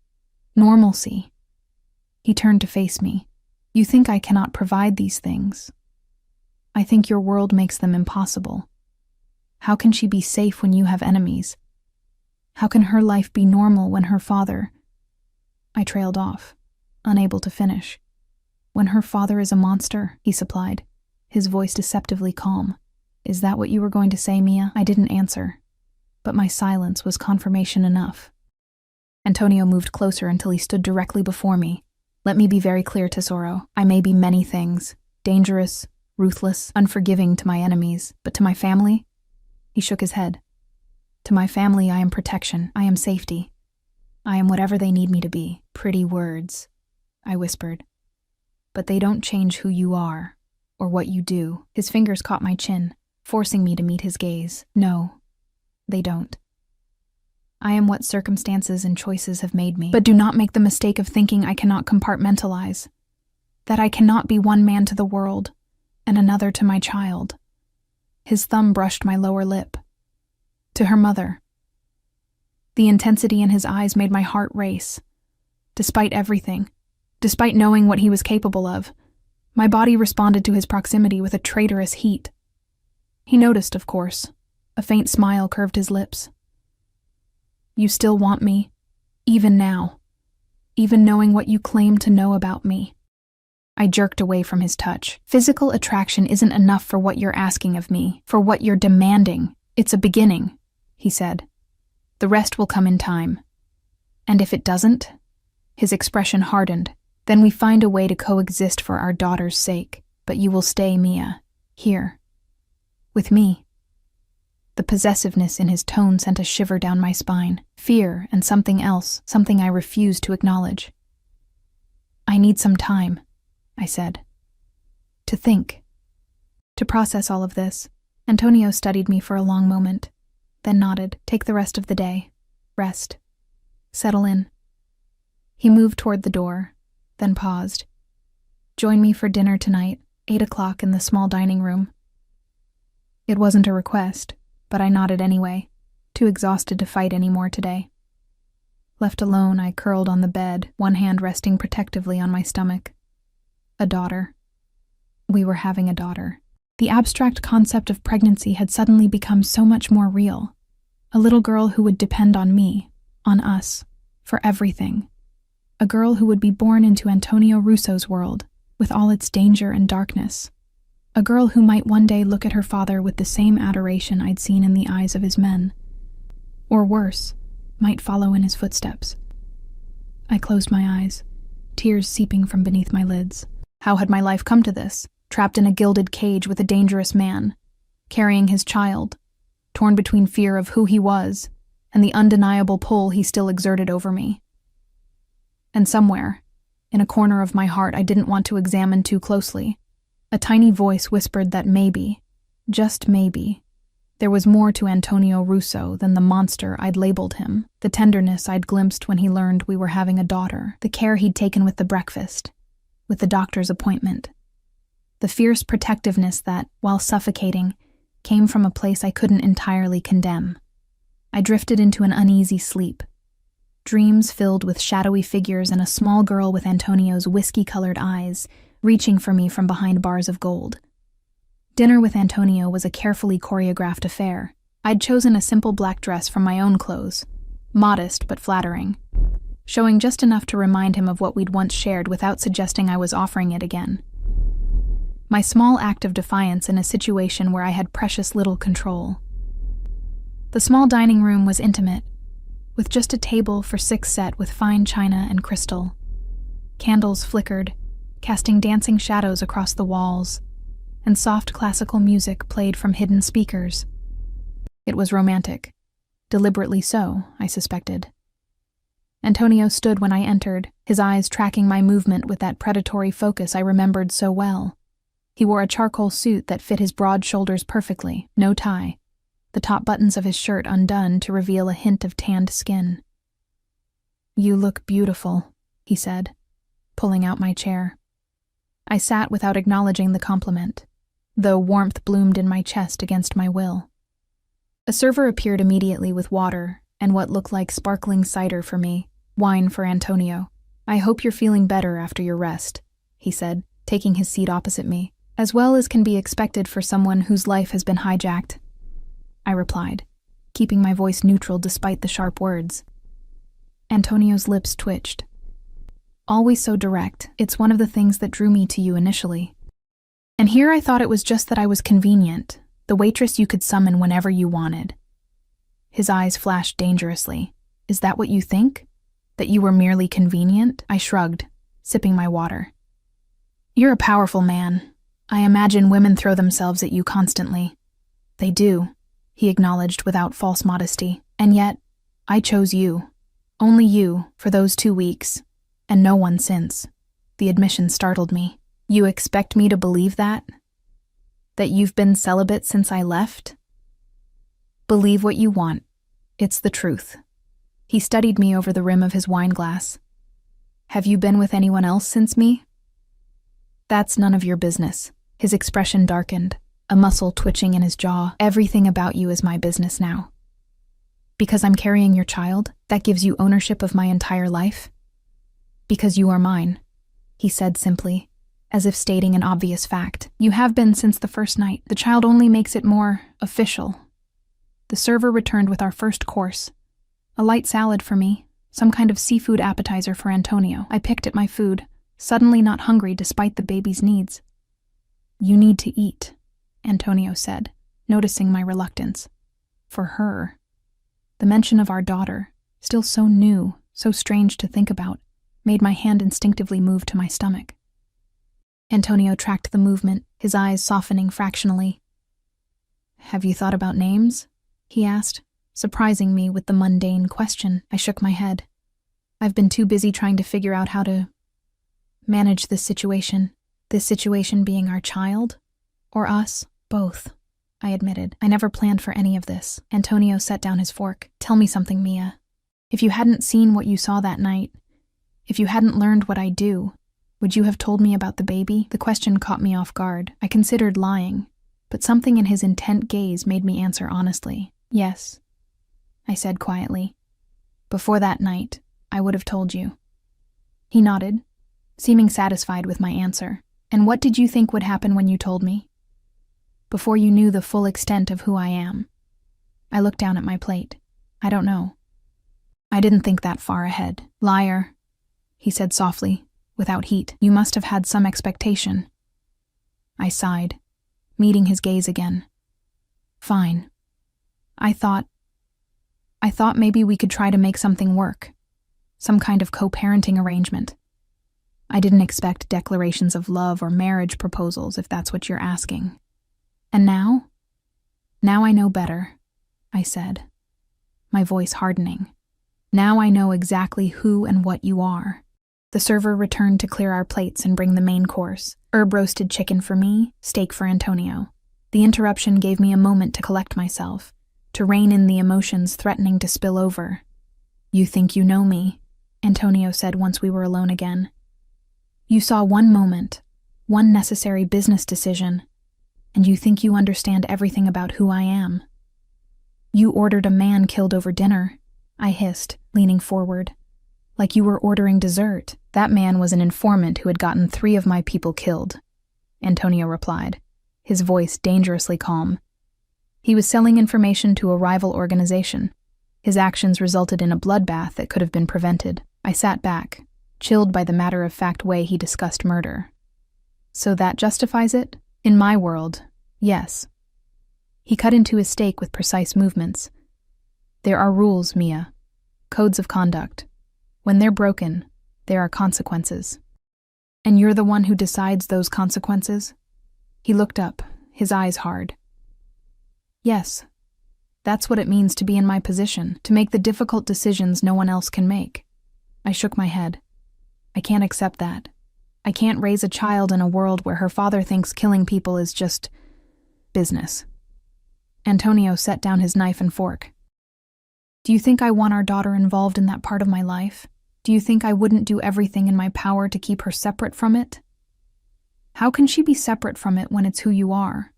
normalcy. He turned to face me. You think I cannot provide these things? I think your world makes them impossible. How can she be safe when you have enemies? How can her life be normal when her father... I trailed off, unable to finish. When her father is a monster, he supplied, his voice deceptively calm. Is that what you were going to say, Mia? I didn't answer, but my silence was confirmation enough. Antonio moved closer until he stood directly before me. Let me be very clear, Tesoro. I may be many things. Dangerous, ruthless, unforgiving to my enemies, but to my family? He shook his head. To my family, I am protection. I am safety. I am whatever they need me to be. Pretty words, I whispered. But they don't change who you are, or what you do. His fingers caught my chin, forcing me to meet his gaze. No, they don't. I am what circumstances and choices have made me. But do not make the mistake of thinking I cannot compartmentalize. That I cannot be one man to the world, and another to my child. His thumb brushed my lower lip. To her mother. The intensity in his eyes made my heart race. Despite everything, despite knowing what he was capable of, my body responded to his proximity with a traitorous heat. He noticed, of course. A faint smile curved his lips. You still want me, even now, even knowing what you claim to know about me. I jerked away from his touch. Physical attraction isn't enough for what you're asking of me, for what you're demanding. It's a beginning, he said. The rest will come in time. And if it doesn't, his expression hardened, then we find a way to coexist for our daughter's sake. But you will stay, Mia, here, with me. The possessiveness in his tone sent a shiver down my spine. Fear and something else, something I refused to acknowledge. I need some time, I said. To think. To process all of this. Antonio studied me for a long moment, then nodded. Take the rest of the day. Rest. Settle in. He moved toward the door, then paused. Join me for dinner tonight, 8 o'clock in the small dining room. It wasn't a request, but I nodded anyway, too exhausted to fight anymore today. Left alone, I curled on the bed, one hand resting protectively on my stomach. A daughter. We were having a daughter. The abstract concept of pregnancy had suddenly become so much more real. A little girl who would depend on me, on us, for everything. A girl who would be born into Antonio Russo's world, with all its danger and darkness. A girl who might one day look at her father with the same adoration I'd seen in the eyes of his men. Or worse, might follow in his footsteps. I closed my eyes, tears seeping from beneath my lids. How had my life come to this? Trapped in a gilded cage with a dangerous man, carrying his child, torn between fear of who he was and the undeniable pull he still exerted over me. And somewhere, in a corner of my heart I didn't want to examine too closely, a tiny voice whispered that maybe, just maybe, there was more to Antonio Russo than the monster I'd labeled him, the tenderness I'd glimpsed when he learned we were having a daughter, the care he'd taken with the breakfast, with the doctor's appointment. The fierce protectiveness that, while suffocating, came from a place I couldn't entirely condemn. I drifted into an uneasy sleep. Dreams filled with shadowy figures and a small girl with Antonio's whiskey-colored eyes, reaching for me from behind bars of gold. Dinner with Antonio was a carefully choreographed affair. I'd chosen a simple black dress from my own clothes, modest but flattering, showing just enough to remind him of what we'd once shared without suggesting I was offering it again. My small act of defiance in a situation where I had precious little control. The small dining room was intimate, with just a table for 6 set with fine china and crystal. Candles flickered, casting dancing shadows across the walls, and soft classical music played from hidden speakers. It was romantic. Deliberately so, I suspected. Antonio stood when I entered, his eyes tracking my movement with that predatory focus I remembered so well. He wore a charcoal suit that fit his broad shoulders perfectly, no tie, the top buttons of his shirt undone to reveal a hint of tanned skin. "You look beautiful," he said, pulling out my chair. I sat without acknowledging the compliment, though warmth bloomed in my chest against my will. A server appeared immediately with water and what looked like sparkling cider for me, wine for Antonio. "I hope you're feeling better after your rest," he said, taking his seat opposite me, "as well as can be expected for someone whose life has been hijacked," I replied, keeping my voice neutral despite the sharp words. Antonio's lips twitched. "Always so direct, it's one of the things that drew me to you initially. And here I thought it was just that I was convenient, the waitress you could summon whenever you wanted." His eyes flashed dangerously. "Is that what you think? That you were merely convenient?" I shrugged, sipping my water. "You're a powerful man. I imagine women throw themselves at you constantly." "They do," he acknowledged without false modesty. "And yet, I chose you. Only you, for those 2 weeks, and no one since." The admission startled me. "You expect me to believe that? That you've been celibate since I left?" "Believe what you want. It's the truth." He studied me over the rim of his wine glass. "Have you been with anyone else since me?" "That's none of your business." His expression darkened, a muscle twitching in his jaw. "Everything about you is my business now." "Because I'm carrying your child, that gives you ownership of my entire life?" "Because you are mine," he said simply, as if stating an obvious fact. "You have been since the first night. The child only makes it more official." The server returned with our first course. A light salad for me, some kind of seafood appetizer for Antonio. I picked at my food, suddenly not hungry despite the baby's needs. "You need to eat," Antonio said, noticing my reluctance. For her. The mention of our daughter, still so new, so strange to think about, made my hand instinctively move to my stomach. Antonio tracked the movement, his eyes softening fractionally. "Have you thought about names?" he asked, surprising me with the mundane question. I shook my head. "I've been too busy trying to figure out how to manage this situation." "This situation being our child? Or us? Both," I admitted. "I never planned for any of this." Antonio set down his fork. "Tell me something, Mia. If you hadn't seen what you saw that night, if you hadn't learned what I do, would you have told me about the baby?" The question caught me off guard. I considered lying, but something in his intent gaze made me answer honestly. "Yes," I said quietly. "Before that night, I would have told you." He nodded, seeming satisfied with my answer. "And what did you think would happen when you told me? Before you knew the full extent of who I am?" I looked down at my plate. "I don't know. I didn't think that far ahead." "Liar," he said softly, without heat. "You must have had some expectation." I sighed, meeting his gaze again. "Fine. I thought maybe we could try to make something work. Some kind of co-parenting arrangement. I didn't expect declarations of love or marriage proposals, if that's what you're asking." "And now?" "Now I know better," I said, my voice hardening. "Now I know exactly who and what you are." The server returned to clear our plates and bring the main course, herb-roasted chicken for me, steak for Antonio. The interruption gave me a moment to collect myself, to rein in the emotions threatening to spill over. "You think you know me," Antonio said once we were alone again. "You saw one moment, one necessary business decision, and you think you understand everything about who I am." "You ordered a man killed over dinner," I hissed, leaning forward. "Like you were ordering dessert." "That man was an informant who had gotten 3 of my people killed," Antonio replied, his voice dangerously calm. "He was selling information to a rival organization. His actions resulted in a bloodbath that could have been prevented." I sat back, chilled by the matter-of-fact way he discussed murder. "So that justifies it?" "In my world, yes." He cut into his steak with precise movements. "There are rules, Mia. Codes of conduct. When they're broken, there are consequences. And you're the one who decides those consequences?" He looked up, his eyes hard. "Yes. That's what it means to be in my position, to make the difficult decisions no one else can make." I shook my head. I can't accept that. I can't raise a child in a world where her father thinks killing people is just business. Antonio set down his knife and fork. Do you think I want our daughter involved in that part of my life? Do you think I wouldn't do everything in my power to keep her separate from it? How can she be separate from it when it's who you are?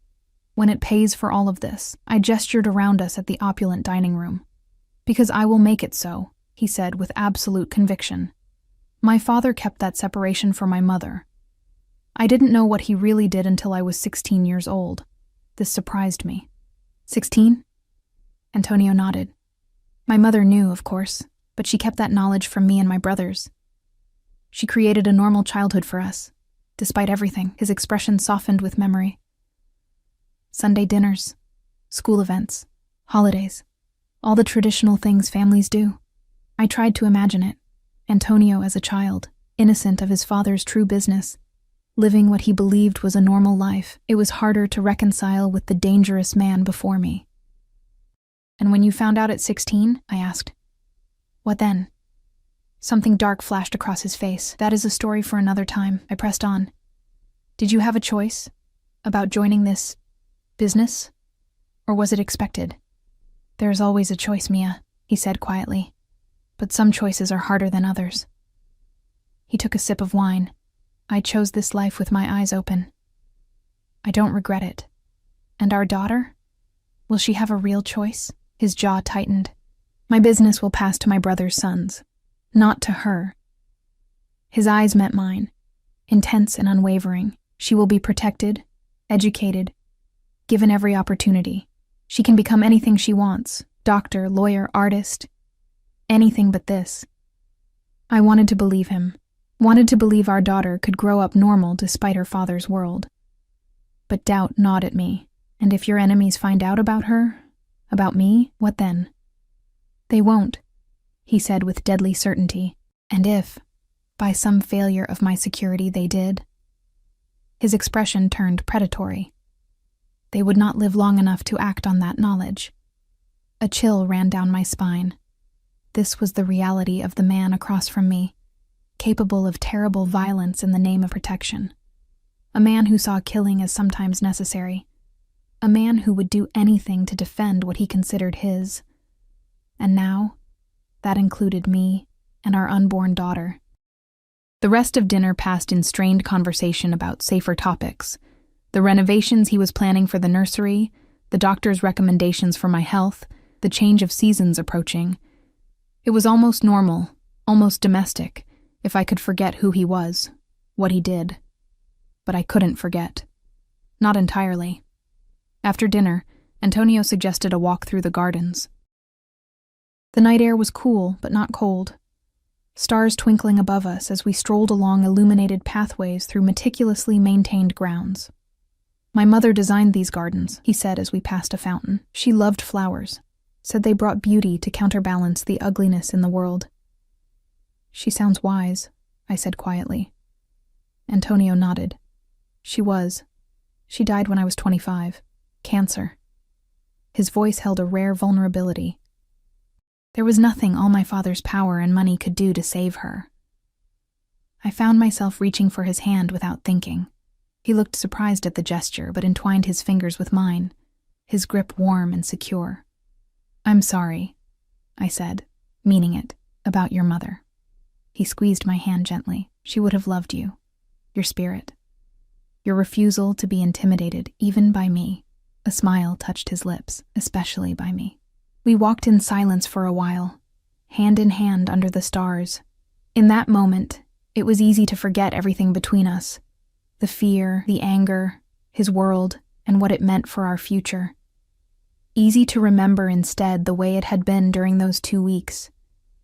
When it pays for all of this? I gestured around us at the opulent dining room. Because I will make it so, he said with absolute conviction. My father kept that separation for my mother. I didn't know what he really did until I was 16 years old. This surprised me. 16? Antonio nodded. My mother knew, of course, but she kept that knowledge from me and my brothers. She created a normal childhood for us. Despite everything, his expression softened with memory. Sunday dinners, school events, holidays, all the traditional things families do. I tried to imagine it. Antonio as a child, innocent of his father's true business, living what he believed was a normal life. It was harder to reconcile with the dangerous man before me. And when you found out at 16, I asked, what then? Something dark flashed across his face. That is a story for another time. I pressed on. Did you have a choice about joining this business? Or was it expected? There is always a choice, Mia, he said quietly. But some choices are harder than others. He took a sip of wine. I chose this life with my eyes open. I don't regret it. And our daughter? Will she have a real choice? His jaw tightened. My business will pass to my brother's sons, not to her. His eyes met mine, intense and unwavering. She will be protected, educated, given every opportunity. She can become anything she wants, doctor, lawyer, artist, anything but this. I wanted to believe him, wanted to believe our daughter could grow up normal despite her father's world. But doubt gnawed at me, and if your enemies find out about her, about me, what then? They won't, he said with deadly certainty. And if, by some failure of my security, they did? His expression turned predatory. They would not live long enough to act on that knowledge. A chill ran down my spine. This was the reality of the man across from me, capable of terrible violence in the name of protection. A man who saw killing as sometimes necessary. A man who would do anything to defend what he considered his. And now, that included me and our unborn daughter. The rest of dinner passed in strained conversation about safer topics. The renovations he was planning for the nursery, the doctor's recommendations for my health, the change of seasons approaching. It was almost normal, almost domestic, if I could forget who he was, what he did. But I couldn't forget. Not entirely. After dinner, Antonio suggested a walk through the gardens. The night air was cool, but not cold. Stars twinkling above us as we strolled along illuminated pathways through meticulously maintained grounds. My mother designed these gardens, he said as we passed a fountain. She loved flowers, said they brought beauty to counterbalance the ugliness in the world. She sounds wise, I said quietly. Antonio nodded. She was. She died when I was 25. Cancer. His voice held a rare vulnerability. There was nothing all my father's power and money could do to save her. I found myself reaching for his hand without thinking. He looked surprised at the gesture, but entwined his fingers with mine, his grip warm and secure. I'm sorry, I said, meaning it, about your mother. He squeezed my hand gently. She would have loved you, your spirit, your refusal to be intimidated even by me. A smile touched his lips, especially by me. We walked in silence for a while, hand in hand under the stars. In that moment, it was easy to forget everything between us. The fear, the anger, his world, and what it meant for our future. Easy to remember instead the way it had been during those 2 weeks,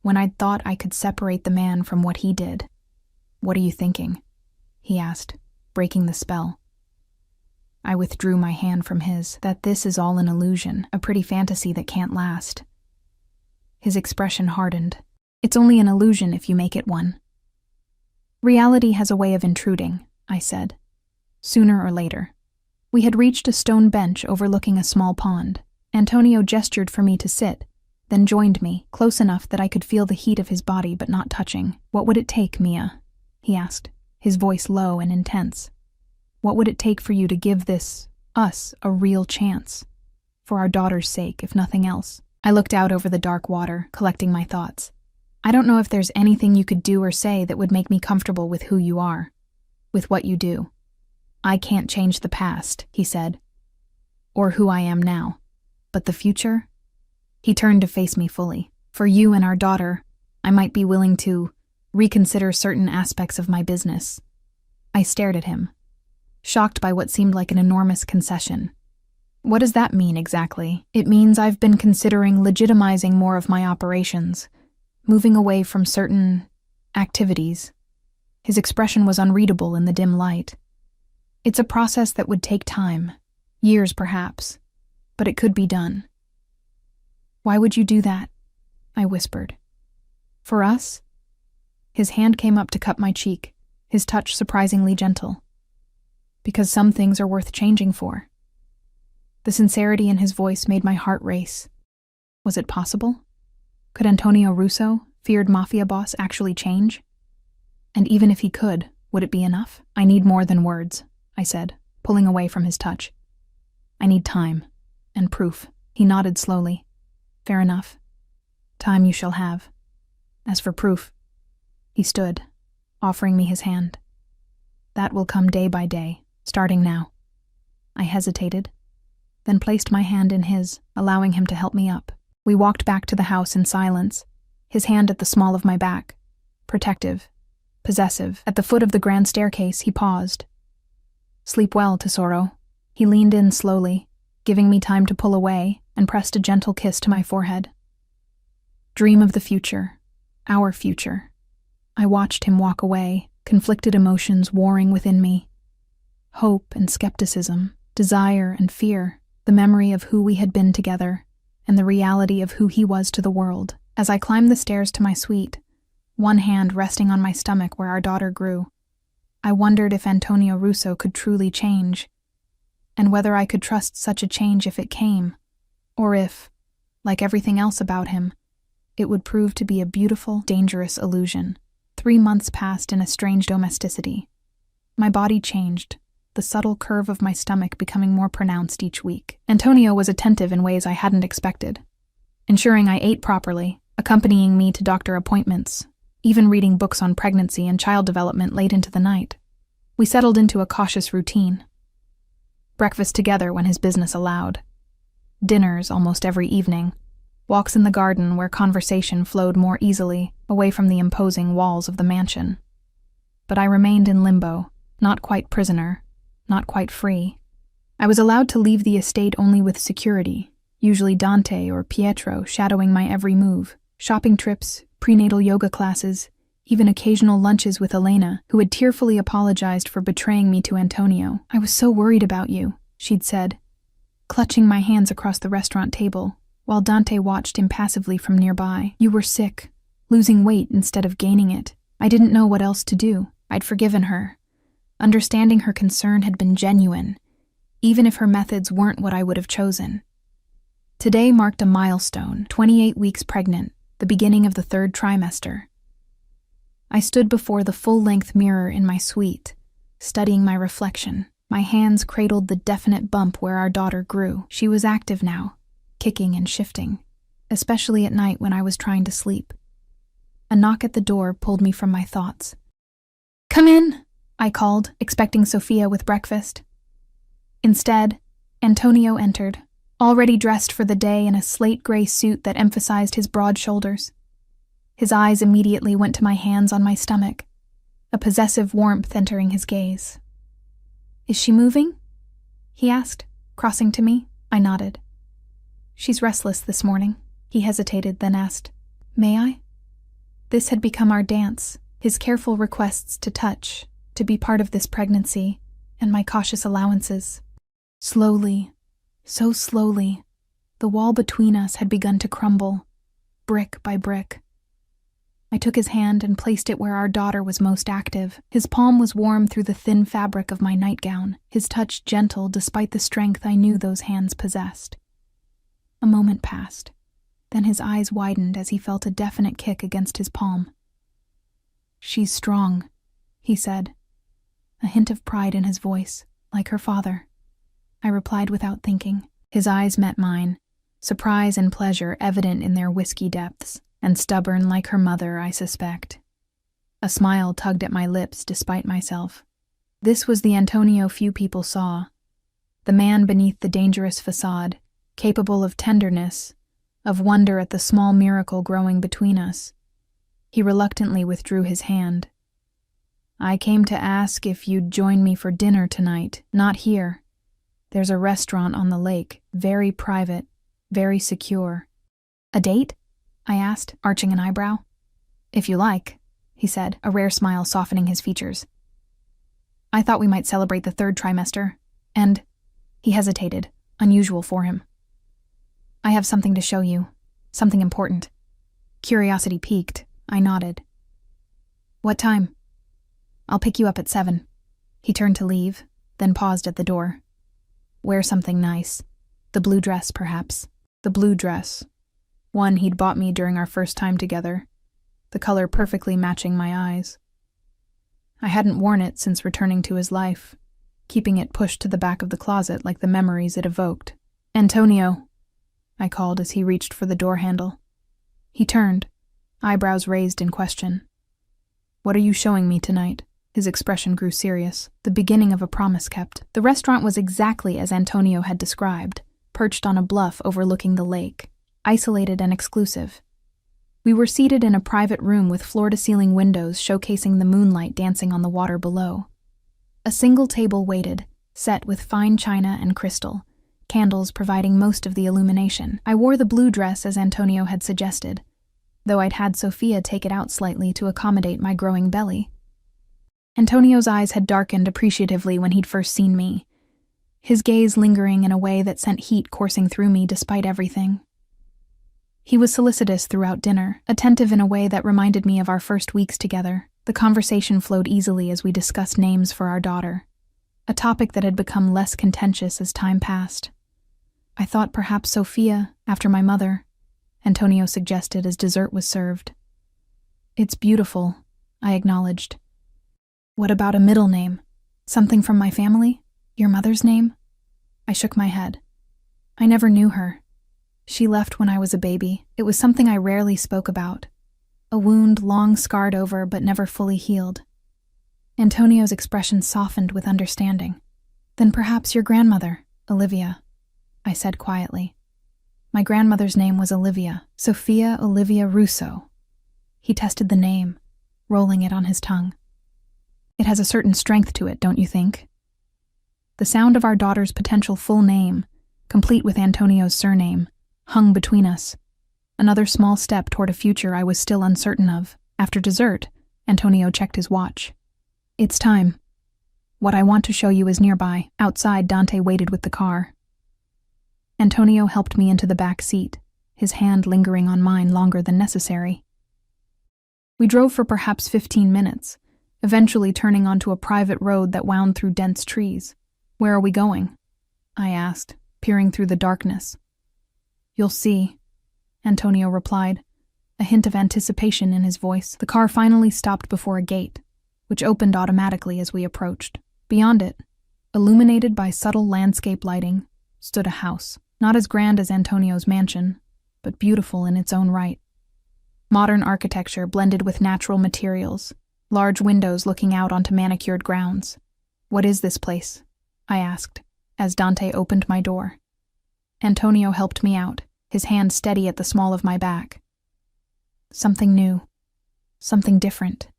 when I'd thought I could separate the man from what he did. What are you thinking? He asked, breaking the spell. I withdrew my hand from his. That this is all an illusion, a pretty fantasy that can't last. His expression hardened. It's only an illusion if you make it one. Reality has a way of intruding, I said. Sooner or later. We had reached a stone bench overlooking a small pond. Antonio gestured for me to sit, then joined me, close enough that I could feel the heat of his body but not touching. "What would it take, Mia?" he asked, his voice low and intense. "What would it take for you to give us, a real chance? For our daughter's sake, if nothing else." I looked out over the dark water, collecting my thoughts. "I don't know if there's anything you could do or say that would make me comfortable with who you are, with what you do. I can't change the past," he said, "or who I am now. But the future?" He turned to face me fully. "For you and our daughter, I might be willing to reconsider certain aspects of my business." I stared at him, shocked by what seemed like an enormous concession. "What does that mean exactly?" "It means I've been considering legitimizing more of my operations, moving away from certain activities." His expression was unreadable in the dim light. "It's a process that would take time, years perhaps, but it could be done." "Why would you do that?" I whispered. "For us?" His hand came up to cup my cheek, his touch surprisingly gentle. "Because some things are worth changing for." The sincerity in his voice made my heart race. Was it possible? Could Antonio Russo, feared Mafia boss, actually change? And even if he could, would it be enough? "I need more than words," I said, pulling away from his touch. "I need time, and proof." He nodded slowly. "Fair enough. Time you shall have. As for proof," he stood, offering me his hand. "That will come day by day, starting now." I hesitated, then placed my hand in his, allowing him to help me up. We walked back to the house in silence, his hand at the small of my back, protective, possessive. At the foot of the grand staircase, he paused. "Sleep well, Tesoro." He leaned in slowly, giving me time to pull away, and pressed a gentle kiss to my forehead. "Dream of the future, our future." I watched him walk away, conflicted emotions warring within me. Hope and skepticism, desire and fear, the memory of who we had been together, and the reality of who he was to the world. As I climbed the stairs to my suite, one hand resting on my stomach where our daughter grew, I wondered if Antonio Russo could truly change, and whether I could trust such a change if it came, or if, like everything else about him, it would prove to be a beautiful, dangerous illusion. 3 months passed in a strange domesticity. My body changed, the subtle curve of my stomach becoming more pronounced each week. Antonio was attentive in ways I hadn't expected, ensuring I ate properly, accompanying me to doctor appointments, even reading books on pregnancy and child development late into the night. We settled into a cautious routine. Breakfast together when his business allowed. Dinners almost every evening. Walks in the garden where conversation flowed more easily, away from the imposing walls of the mansion. But I remained in limbo, not quite prisoner, not quite free. I was allowed to leave the estate only with security, usually Dante or Pietro shadowing my every move. Shopping trips, prenatal yoga classes, even occasional lunches with Elena, who had tearfully apologized for betraying me to Antonio. "I was so worried about you," she'd said, clutching my hands across the restaurant table, while Dante watched impassively from nearby. "You were sick, losing weight instead of gaining it. I didn't know what else to do." I'd forgiven her. Understanding her concern had been genuine, even if her methods weren't what I would have chosen. Today marked a milestone, 28 weeks pregnant, the beginning of the 3rd trimester. I stood before the full-length mirror in my suite, studying my reflection. My hands cradled the definite bump where our daughter grew. She was active now, kicking and shifting, especially at night when I was trying to sleep. A knock at the door pulled me from my thoughts. "Come in," I called, expecting Sophia with breakfast. Instead, Antonio entered, already dressed for the day in a slate-gray suit that emphasized his broad shoulders. His eyes immediately went to my hands on my stomach, a possessive warmth entering his gaze. "Is she moving?" he asked, crossing to me. I nodded. "She's restless this morning." He hesitated, then asked, "May I?" This had become our dance, his careful requests to touch, to be part of this pregnancy, and my cautious allowances. Slowly, so slowly, the wall between us had begun to crumble, brick by brick. I took his hand and placed it where our daughter was most active. His palm was warm through the thin fabric of my nightgown, his touch gentle despite the strength I knew those hands possessed. A moment passed, Then his eyes widened as he felt a definite kick against his palm. "She's strong," he said, a hint of pride in his voice, like her father. I replied without thinking. His eyes met mine, surprise and pleasure evident in their whiskey depths, and stubborn like her mother, I suspect. A smile tugged at my lips despite myself. This was the Antonio few people saw, the man beneath the dangerous facade, capable of tenderness, of wonder at the small miracle growing between us. He reluctantly withdrew his hand. "I came to ask if you'd join me for dinner tonight, not here. There's a restaurant on the lake, very private, very secure." "A date?" I asked, arching an eyebrow. "If you like," he said, a rare smile softening his features. "I thought we might celebrate the 3rd trimester, and—" He hesitated, unusual for him. "I have something to show you, something important." Curiosity piqued, I nodded. "What time?" "I'll pick you up at 7. He turned to leave, then paused at the door. "Wear something nice. The blue dress, perhaps." The blue dress. One he'd bought me during our first time together, the color perfectly matching my eyes. I hadn't worn it since returning to his life, keeping it pushed to the back of the closet like the memories it evoked. "Antonio," I called as he reached for the door handle. He turned, eyebrows raised in question. "What are you showing me tonight?" His expression grew serious, the beginning of a promise kept. The restaurant was exactly as Antonio had described, perched on a bluff overlooking the lake, isolated and exclusive. We were seated in a private room with floor-to-ceiling windows showcasing the moonlight dancing on the water below. A single table waited, set with fine china and crystal, candles providing most of the illumination. I wore the blue dress as Antonio had suggested, though I'd had Sophia take it out slightly to accommodate my growing belly. Antonio's eyes had darkened appreciatively when he'd first seen me, his gaze lingering in a way that sent heat coursing through me despite everything. He was solicitous throughout dinner, attentive in a way that reminded me of our first weeks together. The conversation flowed easily as we discussed names for our daughter, a topic that had become less contentious as time passed. I thought perhaps Sophia, after my mother, Antonio suggested as dessert was served. "It's beautiful," I acknowledged. "What about a middle name? Something from my family? Your mother's name?" I shook my head. "I never knew her. She left when I was a baby. It was something I rarely spoke about. A wound long scarred over but never fully healed." Antonio's expression softened with understanding. "Then perhaps your grandmother, Olivia," I said quietly. "My grandmother's name was Olivia, Sophia Olivia Russo." He tested the name, rolling it on his tongue. "It has a certain strength to it, don't you think?" The sound of our daughter's potential full name, complete with Antonio's surname, hung between us. Another small step toward a future I was still uncertain of. After dessert, Antonio checked his watch. "It's time. What I want to show you is nearby." Outside, Dante waited with the car. Antonio helped me into the back seat, his hand lingering on mine longer than necessary. We drove for perhaps 15 minutes, eventually turning onto a private road that wound through dense trees. "Where are we going?" I asked, peering through the darkness. "You'll see," Antonio replied, a hint of anticipation in his voice. The car finally stopped before a gate, which opened automatically as we approached. Beyond it, illuminated by subtle landscape lighting, stood a house, not as grand as Antonio's mansion, but beautiful in its own right. Modern architecture blended with natural materials, large windows looking out onto manicured grounds. "What is this place?" I asked, as Dante opened my door. Antonio helped me out, his hand steady at the small of my back. "Something new. Something different."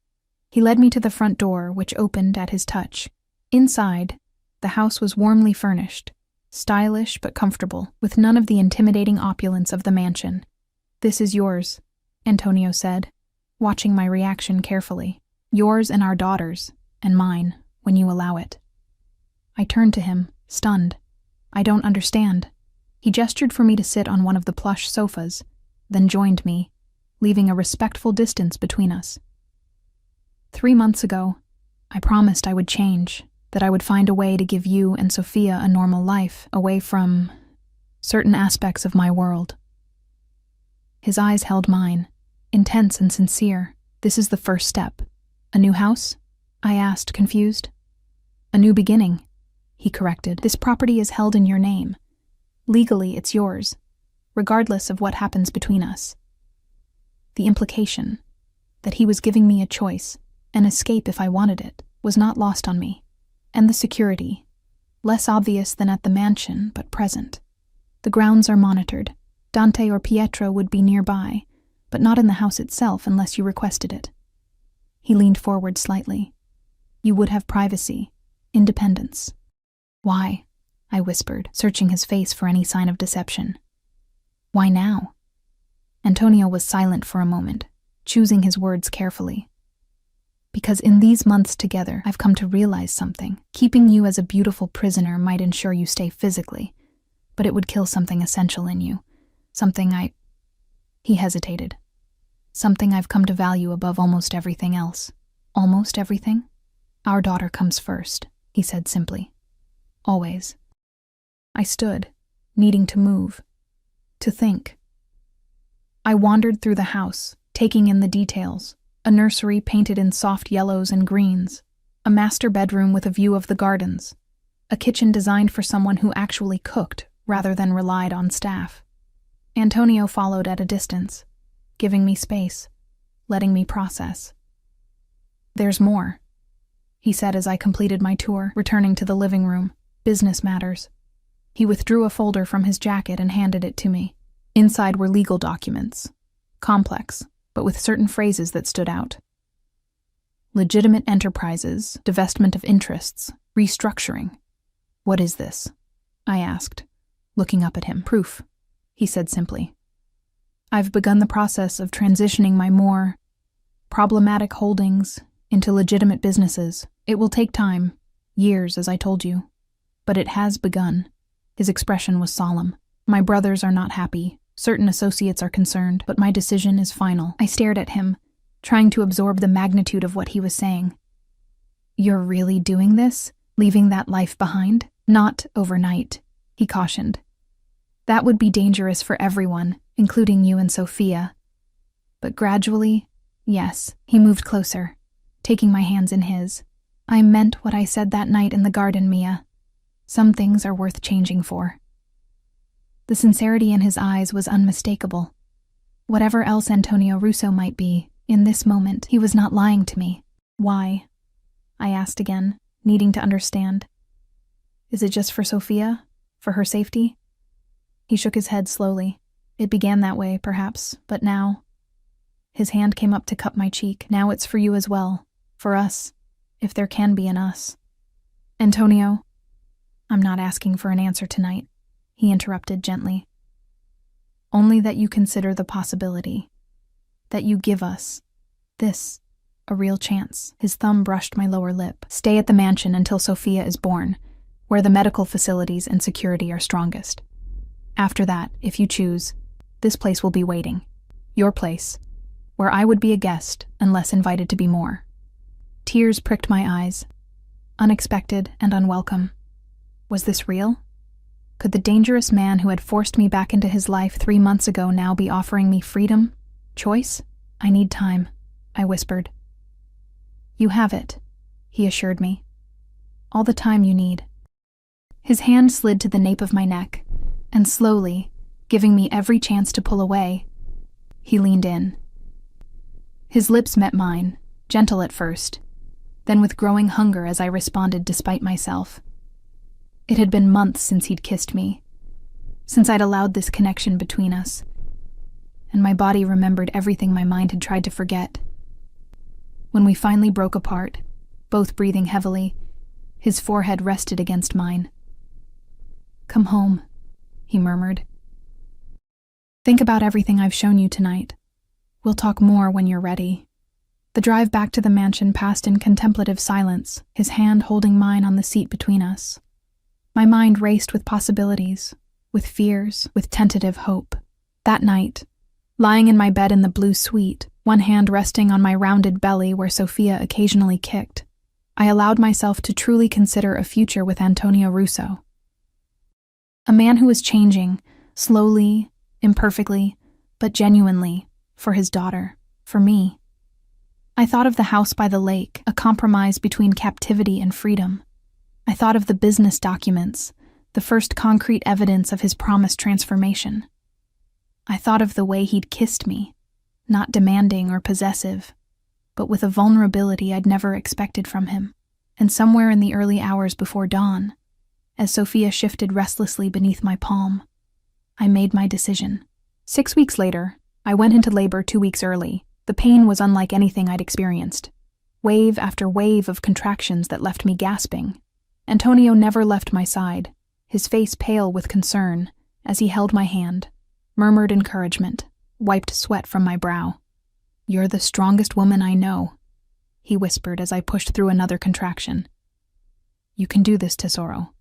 He led me to the front door, which opened at his touch. Inside, the house was warmly furnished, stylish but comfortable, with none of the intimidating opulence of the mansion. "This is yours," Antonio said, watching my reaction carefully. "Yours and our daughter's, and mine, when you allow it." I turned to him, stunned. "I don't understand." He gestured for me to sit on one of the plush sofas, then joined me, leaving a respectful distance between us. 3 months ago, I promised I would change, that I would find a way to give you and Sophia a normal life away from certain aspects of my world. His eyes held mine, intense and sincere. "This is the first step. A new house?" I asked, confused. "A new beginning," he corrected. "This property is held in your name. Legally, it's yours, regardless of what happens between us." The implication that he was giving me a choice, an escape if I wanted it, was not lost on me. And the security, less obvious than at the mansion, but present. The grounds are monitored. Dante or Pietro would be nearby, but not in the house itself unless you requested it. He leaned forward slightly. "You would have privacy, independence." "Why?" I whispered, searching his face for any sign of deception. "Why now?" Antonio was silent for a moment, choosing his words carefully. "Because in these months together, I've come to realize something. Keeping you as a beautiful prisoner might ensure you stay physically, but it would kill something essential in you. He hesitated. "Something I've come to value above almost everything else." "Almost everything?" "Our daughter comes first," he said simply. "Always." I stood, needing to move, to think. I wandered through the house, taking in the details. A nursery painted in soft yellows and greens, a master bedroom with a view of the gardens, a kitchen designed for someone who actually cooked rather than relied on staff. Antonio followed at a distance, giving me space, letting me process. "There's more," he said as I completed my tour, returning to the living room. "Business matters." He withdrew a folder from his jacket and handed it to me. Inside were legal documents, complex, but with certain phrases that stood out. Legitimate enterprises, divestment of interests, restructuring. "What is this?" I asked, looking up at him. "Proof," he said simply. "I've begun the process of transitioning my more problematic holdings into legitimate businesses. It will take time, years, as I told you, but it has begun." His expression was solemn. "My brothers are not happy. Certain associates are concerned, but my decision is final." I stared at him, trying to absorb the magnitude of what he was saying. "You're really doing this? Leaving that life behind?" "Not overnight," he cautioned. "That would be dangerous for everyone, including you and Sophia. But gradually, yes." He moved closer, taking my hands in his. "I meant what I said that night in the garden, Mia. Some things are worth changing for." The sincerity in his eyes was unmistakable. Whatever else Antonio Russo might be, in this moment, he was not lying to me. "Why?" I asked again, needing to understand. "Is it just for Sophia? For her safety?" He shook his head slowly. "It began that way, perhaps, but now..." His hand came up to cup my cheek. "Now it's for you as well. For us, if there can be an us." "Antonio..." "I'm not asking for an answer tonight," he interrupted gently. "Only that you consider the possibility. That you give us this, a real chance." His thumb brushed my lower lip. "Stay at the mansion until Sophia is born, where the medical facilities and security are strongest. After that, if you choose, this place will be waiting. Your place, where I would be a guest unless invited to be more." Tears pricked my eyes, unexpected and unwelcome. Was this real? Could the dangerous man who had forced me back into his life 3 months ago now be offering me freedom? Choice? "I need time," I whispered. "You have it," he assured me. "All the time you need." His hand slid to the nape of my neck, and slowly, giving me every chance to pull away, he leaned in. His lips met mine, gentle at first, then with growing hunger as I responded despite myself. It had been months since he'd kissed me, since I'd allowed this connection between us, and my body remembered everything my mind had tried to forget. When we finally broke apart, both breathing heavily, his forehead rested against mine. "Come home," he murmured. "Think about everything I've shown you tonight. We'll talk more when you're ready." The drive back to the mansion passed in contemplative silence, his hand holding mine on the seat between us. My mind raced with possibilities, with fears, with tentative hope. That night, lying in my bed in the blue suite, one hand resting on my rounded belly where Sophia occasionally kicked, I allowed myself to truly consider a future with Antonio Russo. A man who was changing, slowly, imperfectly, but genuinely, for his daughter, for me. I thought of the house by the lake, a compromise between captivity and freedom. I thought of the business documents, the first concrete evidence of his promised transformation. I thought of the way he'd kissed me, not demanding or possessive, but with a vulnerability I'd never expected from him. And somewhere in the early hours before dawn, as Sophia shifted restlessly beneath my palm, I made my decision. 6 weeks later, I went into labor 2 weeks early. The pain was unlike anything I'd experienced. Wave after wave of contractions that left me gasping. Antonio never left my side, his face pale with concern, as he held my hand, murmured encouragement, wiped sweat from my brow. "You're the strongest woman I know," he whispered as I pushed through another contraction. "You can do this, Tesoro."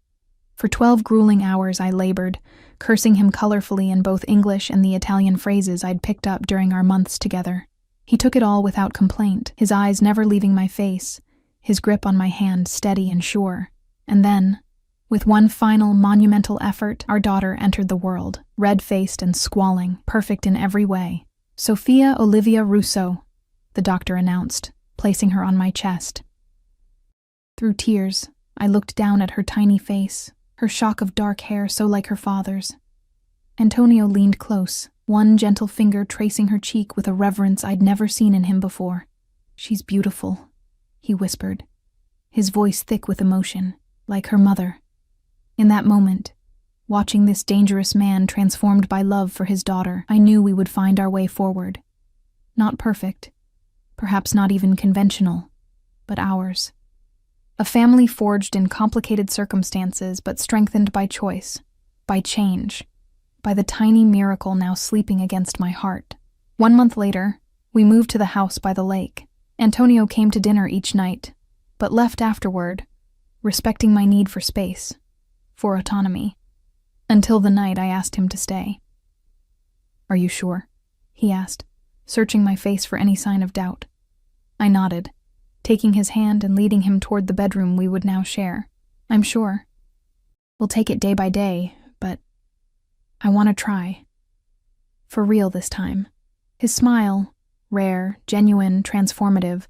For 12 grueling hours I labored, cursing him colorfully in both English and the Italian phrases I'd picked up during our months together. He took it all without complaint, his eyes never leaving my face, his grip on my hand steady and sure. And then, with one final monumental effort, our daughter entered the world, red-faced and squalling, perfect in every way. "Sophia Olivia Russo," the doctor announced, placing her on my chest. Through tears, I looked down at her tiny face, her shock of dark hair so like her father's. Antonio leaned close, one gentle finger tracing her cheek with a reverence I'd never seen in him before. "She's beautiful," he whispered, his voice thick with emotion, like her mother. In that moment, watching this dangerous man transformed by love for his daughter, I knew we would find our way forward. Not perfect, perhaps not even conventional, but ours. A family forged in complicated circumstances but strengthened by choice, by change, by the tiny miracle now sleeping against my heart. 1 month later, we moved to the house by the lake. Antonio came to dinner each night, but left afterward, respecting my need for space, for autonomy, until the night I asked him to stay. "Are you sure?" he asked, searching my face for any sign of doubt. I nodded, taking his hand and leading him toward the bedroom we would now share. "I'm sure. We'll take it day by day, but I want to try. For real this time." His smile, rare, genuine, transformative,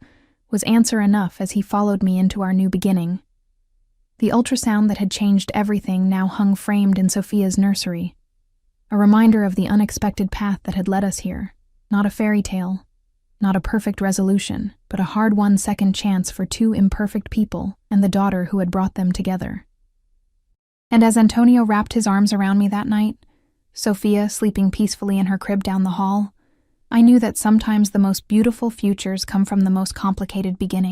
was answer enough as he followed me into our new beginning. The ultrasound that had changed everything now hung framed in Sophia's nursery, a reminder of the unexpected path that had led us here. Not a fairy tale, not a perfect resolution, but a hard-won second chance for 2 imperfect people and the daughter who had brought them together. And as Antonio wrapped his arms around me that night, Sophia sleeping peacefully in her crib down the hall, I knew that sometimes the most beautiful futures come from the most complicated beginnings.